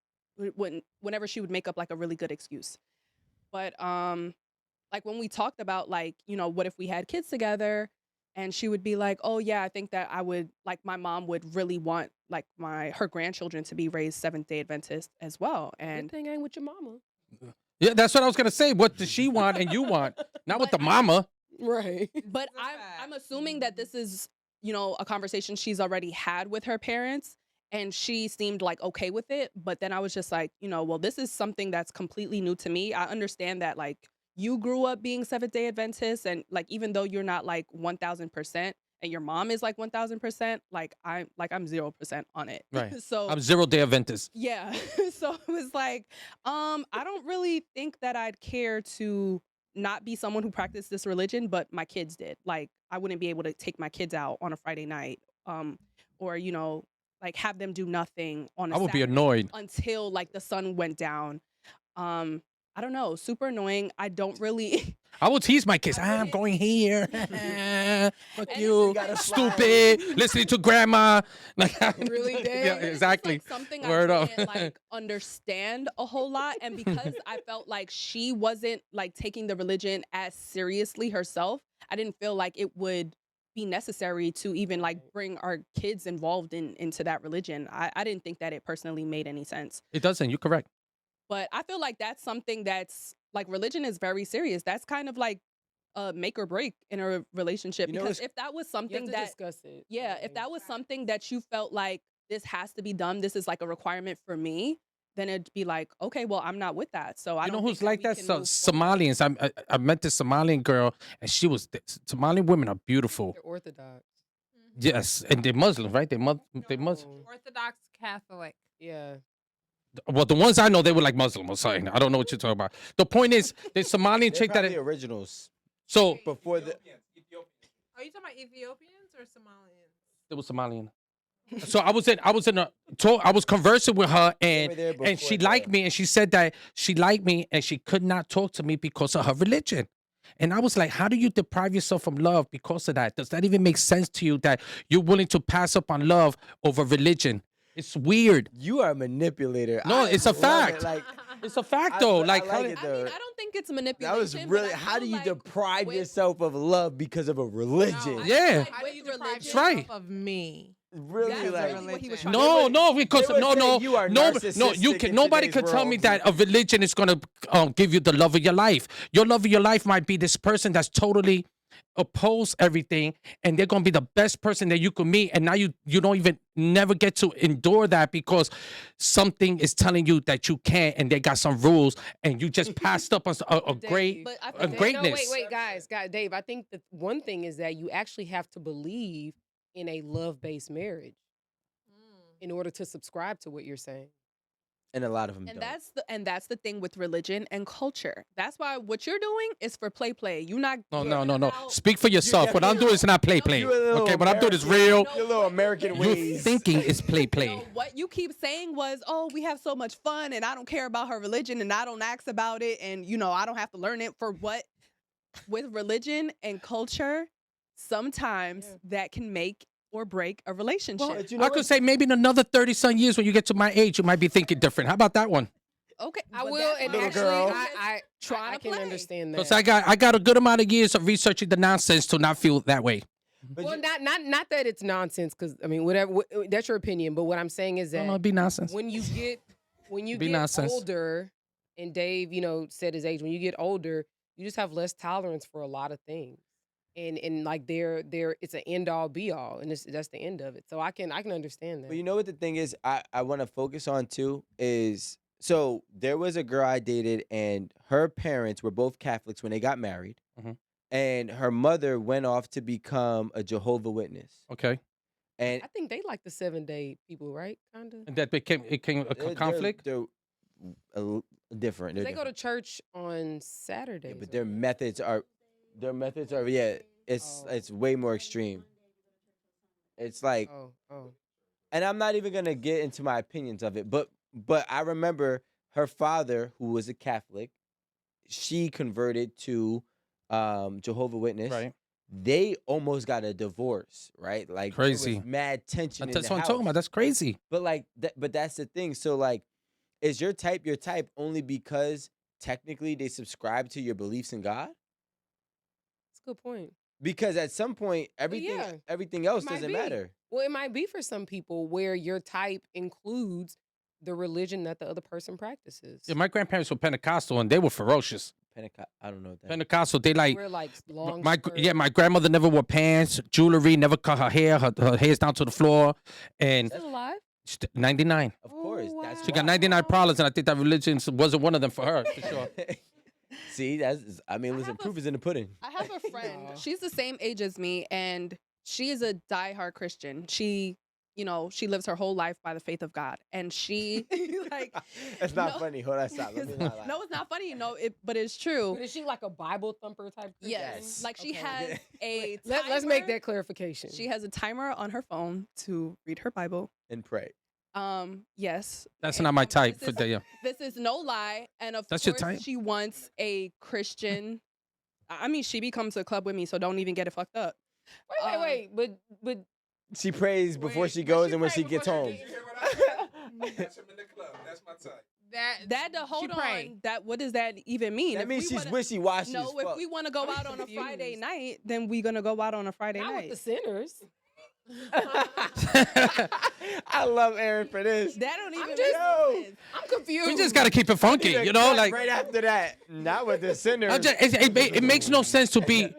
whenever she would make up like a really good excuse. But like when we talked about like, you know, what if we had kids together? And she would be like, "Oh yeah, I think that I would like my mom would really want like her grandchildren to be raised Seventh-day Adventist as well." Good And thing I ain't with your mama. Yeah, that's what I was gonna say. What does she want and you want? Not with the mama. Right. but That's a I'm fact. assuming that this is, you know, a conversation she's already had with her parents, and she seemed like okay with it. But then I was just like, you know, well, this is something that's completely new to me. I understand that like you grew up being Seventh-day Adventist, and like even though you're not like 1,000%, and your mom is like 1,000%, like I'm 0% on it. Right. So I'm 0-day Adventist. yeah. So it was like, I don't really think that I'd care to not be someone who practiced this religion, but my kids did. Like I wouldn't be able to take my kids out on a Friday night, or you know, like have them do nothing on a I would be Saturday annoyed. until like the sun went down. I don't know, super annoying. I don't really I will tease my kids. I I'm going here. Fuck And you, you gotta slide. stupid. Listening to grandma. Like, Really yeah, did? And it's just, exactly. like, something Word I up. didn't like understand a whole lot, and because I felt like she wasn't like taking the religion as seriously herself, I didn't feel like it would be necessary to even like bring our kids involved into that religion. I didn't think that it personally made any sense. It doesn't. You're correct. But I feel like that's something that's like religion is very serious. That's kind of like a make or break in a relationship. You know Because what's- if that was You have something to that discuss it. yeah, if that was something that you felt like this has to be done, this is like a requirement for me, then it'd be like, okay, well, I'm not with that. So I You know don't who's think like we that? can So, move forward. Somalians. I met this Somalian girl, and she was. Somali women are beautiful. They're Orthodox. Yes, and they're Muslim, right? They Muslim. No. Orthodox Catholic. Yeah. Well, the ones I know, they were like Muslim or something. I don't know what you're talking about. The point is, the Somalian They're chick probably that. originals So before the. Ethiopians. Are you talking about Ethiopians or Somalians? it was Somalian. So I was conversing with her, They were there and she before liked the- me, and she said that she liked me, and she could not talk to me because of her religion. And I was like, how do you deprive yourself from love because of that? Does that even make sense to you that you're willing to pass up on love over religion? It's weird. You are a manipulator. No, I it's a love it, fact. Like It's a fact I- though. I Like, like how- it. I mean, I don't think it's manipulation. that was but really. I How feel do you like deprive with- yourself of love because of a religion? No, I Yeah. feel like With when you deprive religion- yourself Right. of me. Really, That's like really what he was religion. trying to no, say. no, because They would no, say no, you are no, you narcissistic can. in Nobody today's could tell me world. that a religion is gonna give you the love of your life. Your love of your life might be this person that's totally opposed everything, and they're gonna be the best person that you could meet, and now you don't even never get to endure that because something is telling you that you can't, and they got some rules, and you just passed up on a great But I a think that- greatness. No, wait, guys, Dave. I think that one thing is that you actually have to believe in a love-based marriage in order to subscribe to what you're saying. And a lot of them And don't. that's the thing with religion and culture. That's why what you're doing is for play. You're not No, caring no, no, no. about- Speak for yourself. What I'm doing is not play. You a little Okay, what I'm doing is American- real. Your little American Your ways. thinking is play. No, what you keep saying was, oh, we have so much fun and I don't care about her religion and I don't ask about it and, you know, I don't have to learn it for what? With religion and culture, sometimes that can make or break a relationship. But you know I could what? say maybe in another 30-some years when you get to my age, you might be thinking different. How about that one? Okay, I but will, that's and fine. Little actually, girl. Trying I to can play. understand that. Because I got a good amount of years of researching the nonsense to not feel that way. But Well, you- not that it's nonsense, because I mean, whatever. That's your opinion. But what I'm saying is No, that no, it'd be nonsense. when you get Be nonsense. older, and Dave, said his age. When you get older, you just have less tolerance for a lot of things, and like there, it's an end all be all, and that's the end of it. So I can understand that. But you know what the thing is, I want to focus on too is, so there was a girl I dated and her parents were both Catholics when they got married, Mhm. and her mother went off to become a Jehovah Witness, Okay. and I think they like the 7-day people, right? Kind of. And that became a conflict. They're different. They're They go to different. church on Yeah, Saturdays. but their methods are it's way more extreme. It's like, Oh. and I'm not even gonna get into my opinions of it, but I remember her father, who was a Catholic, she converted to Jehovah Witness. Right. They almost got a divorce, right? Like there was Crazy. mad tension in That's the what I'm talking house. about. That's crazy. But like but that's the thing. So like, is your type only because technically they subscribe to your beliefs in God? That's a good point. Because at some point, yeah, everything else might doesn't be. matter. Well, it might be for some people where your type includes the religion that the other person practices. Yeah, my grandparents were Pentecostal and they were ferocious. I don't know what that. Pentecostal, they like Wear like long. my skirts. my grandmother never wore pants, jewelry, never cut her hair. Her hair's down to the floor, and Still alive? 99. Of course, Oh, that's She got why. 99 problems, and I think that religion wasn't one of them for her. For sure. See, listen, have a proof is in the pudding. I have a friend. Aw. She's the same age as me, and she is a diehard Christian. She lives her whole life by the faith of God, and she like. That's not no, funny. Hold on, stop. Let me not lie. No, it's not funny. No, but it's true. But is she like a Bible thumper type? Christian? Yes, like she Okay. has a. Let's make timer. that clarification. She has a timer on her phone to read her Bible. And pray. Yes. That's and not my type. This For is, the, this is no lie, and of That's your course type? she wants a Christian. I mean, she becomes a club with me, so don't even get it fucked up. Wait. But She prays before Wait, she but goes she and when pray she gets before home. Did you hear what I said? Catch him in the club. That's my type. Hold pray. on. That what does that even mean? That If means we she's wanna- wishy-washy No, as if fuck. we want to go I'm out on a confused. Friday night, then we're gonna go out on a Friday not night. with the sinners. I love Aaron for this. That don't even just- make Yo. sense. I'm confused. we just got to keep it funky, Nigga, you know? cut Like, right after that. Not with the sinner. it makes no sense to be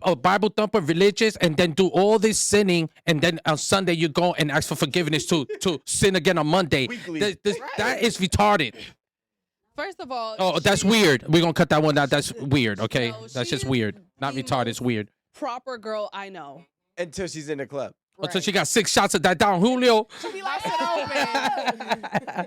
a Bible thumper, religious, and then do all this sinning, and then on Sunday you go and ask for forgiveness to sin again on Monday. Weekly. That is retarded. First of all, Oh, that's weird. We're going to cut that one out. That's weird, okay? No, That's she just is weird. Not the retarded, it's most- weired. proper girl I know. Until she's in the club. Oh, so she got 6 shots of that down, Julio.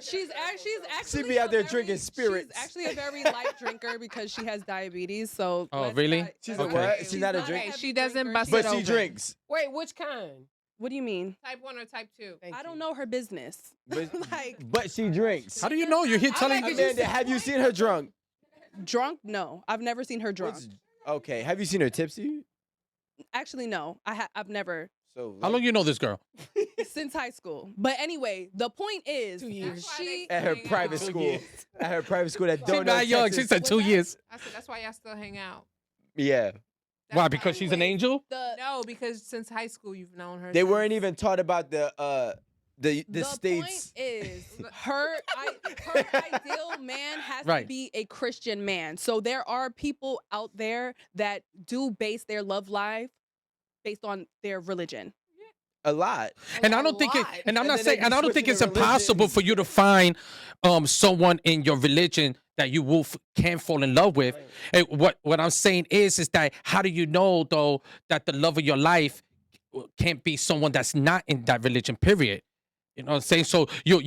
She's actually She be out a there very- drinking spirits. She's actually a very light drinker because she has diabetes. So Oh, let's really? not- She's let's a not- what? She's not a a drink- heavy She doesn't drinker. bust But it she open. drinks. Wait, which kind? What do you mean? Type 1 or type 2? Thank I you. don't know her business. But, Like but she drinks. How do you know? You're here telling like me. it. Amanda, have you seen her drunk? drunk? No, I've never seen her drunk. Okay. Have you seen her tipsy? Actually, no, I've never So How long you know this girl? since high school. But anyway, the point is, 2 years. she at her Hang private out. school. At her private school that She's don't know not young. Texas. She said 2 years. I said that's why y'all still hang out. Yeah. That's Why? Because she's an angel? the No, because since high school you've known her. They since- weren't even taught about the the states. point is her ideal man has to Right. be a Christian man. So there are people out there that do base their love life based on their religion. A lot. And I don't think it, and I'm And not then saying, they and I be don't think switching it's their impossible religions. for you to find someone in your religion that you can fall in love with. And what I'm saying is that how do you know though that the love of your life can't be someone that's not in that religion? Period. You know what I'm saying? So you're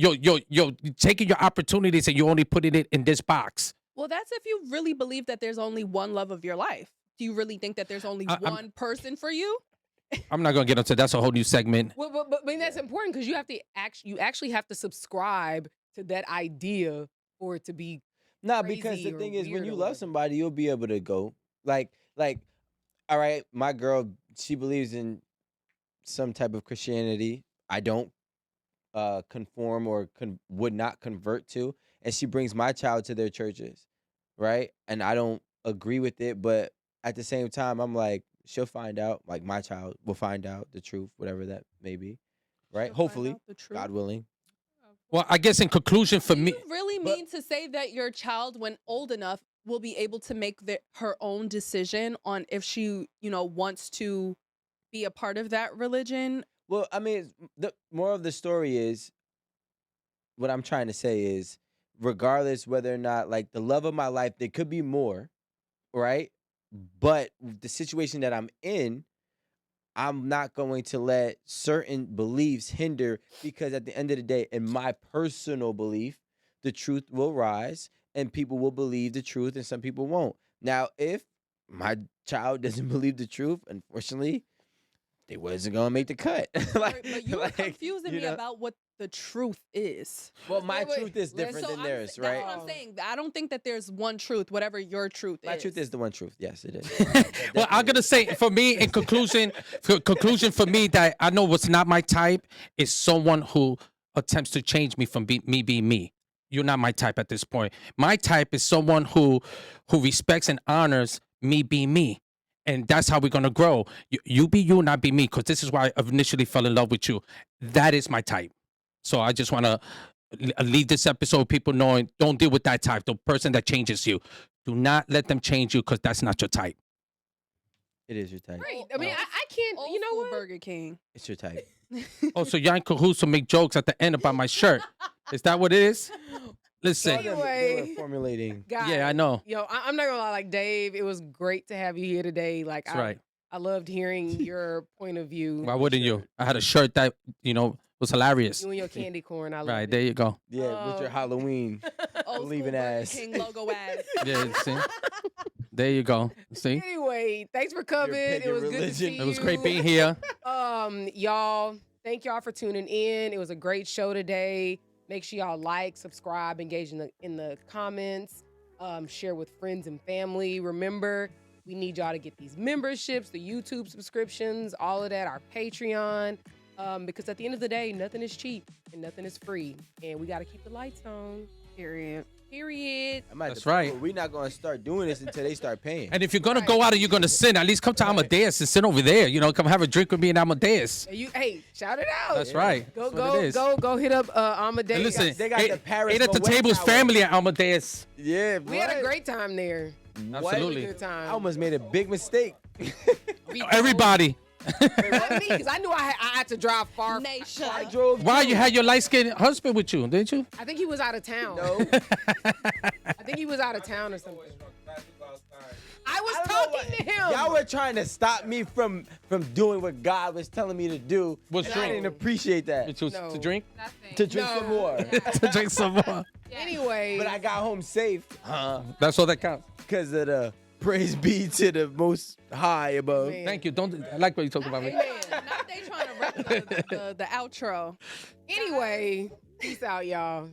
taking your opportunities and you're only putting it in this box. Well, that's if you really believe that there's only one love of your life. Do you really think that there's only I'm- one person for you? I'm not gonna get into that's a whole new segment. Well, but I mean, that's important because you actually have to subscribe to that idea for it to be. Nah, because crazy the or thing is, when weird you or love whatever. somebody, you'll be able to go. Like, all right, my girl, she believes in some type of Christianity. I don't conform or would not convert to. and she brings my child to their churches, right? And I don't agree with it, but at the same time, I'm like, she'll find out. Like my child will find out the truth, whatever that may be, right? She'll find Hopefully, out the truth. God willing. Well, I guess in conclusion for Do me, you really mean to say that your child, when old enough, will be able to make her own decision on if she, wants to be a part of that religion? Well, I mean, the moral of the story is what I'm trying to say is, regardless whether or not, like, the love of my life, there could be more, right? But the situation that I'm in, I'm not going to let certain beliefs hinder, because at the end of the day, in my personal belief, the truth will rise and people will believe the truth and some people won't. Now, if my child doesn't believe the truth, unfortunately, they wasn't gonna make the cut. But you were like, confusing me about what the truth is. Well, my Wait, truth is different than theirs, right? That's what I'm saying. I don't think that there's one truth, whatever your truth is. My truth is the one truth. Yes, it is. well, I'm gonna say for me, in conclusion, for me, that I know what's not my type is someone who attempts to change me from me being me. You're not my type at this point. My type is someone who respects and honors me being me. And that's how we're gonna grow. You be you, not be me, because this is why I initially fell in love with you. That is my type. So I just wanna leave this episode, people knowing, don't deal with that type, the person that changes you. Do not let them change you, because that's not your type. It is your type. Right. I mean, I can't. Old You know school what? Burger King. It's your type. Oh, so y'all in cahoots to make jokes at the end about my shirt. Is that what it is? Listen. Anyway. They were formulating. Guys, Yeah, I know. Yo, I'm not gonna lie. Like Dave, it was great to have you here today. Like, That's right. I loved hearing your point of view. Why wouldn't you? I had a shirt that, was hilarious. You and your candy corn. I love Right, it. there you go. Yeah, with your Halloween. Old Believing school Burger ass. King logo ass. Yeah, see? There you go. See? Anyway, thanks for coming. It pagan was good to religion. see you. It was great being here. Y'all, thank y'all for tuning in. It was a great show today. Make sure y'all like, subscribe, engage in the comments, share with friends and family. Remember, we need y'all to get these memberships, the YouTube subscriptions, all of that, our Patreon, because at the end of the day, nothing is cheap and nothing is free, and we got to keep the lights on. Period. Period. That's right. We're not going to start doing this until they start paying. And if you're going to go out and you're going to sin, at least come to Amadeus and sit over there. Come have a drink with me and Amadeus. Hey, shout it out. That's right. Go, That's what it is. go hit up Amadeus. And listen, They got the Paris ate at the Moet Taboos Tower. family at Amadeus. Yeah, We had a great time there. Absolutely. Good time. I almost made a big mistake. Everybody. Not me, because I knew I had to drive far. Nation. I drove. Why you had your light-skinned husband with you, didn't you? I think he was out of town. No. I think he was out of town or something. I was I don't know talking to what- him. Y'all were trying to stop me from doing what God was telling me to do. Was and I drink. didn't appreciate that. To No. drink? Nothing. To drink No. some more. To drink some more. Anyway, But I got home safe. That's all that counts. Because of the praise be to the most high above. Man. Thank you. Don't I like what you talk about me. Amen. Not they trying to rep the outro. Anyway, peace out, y'all.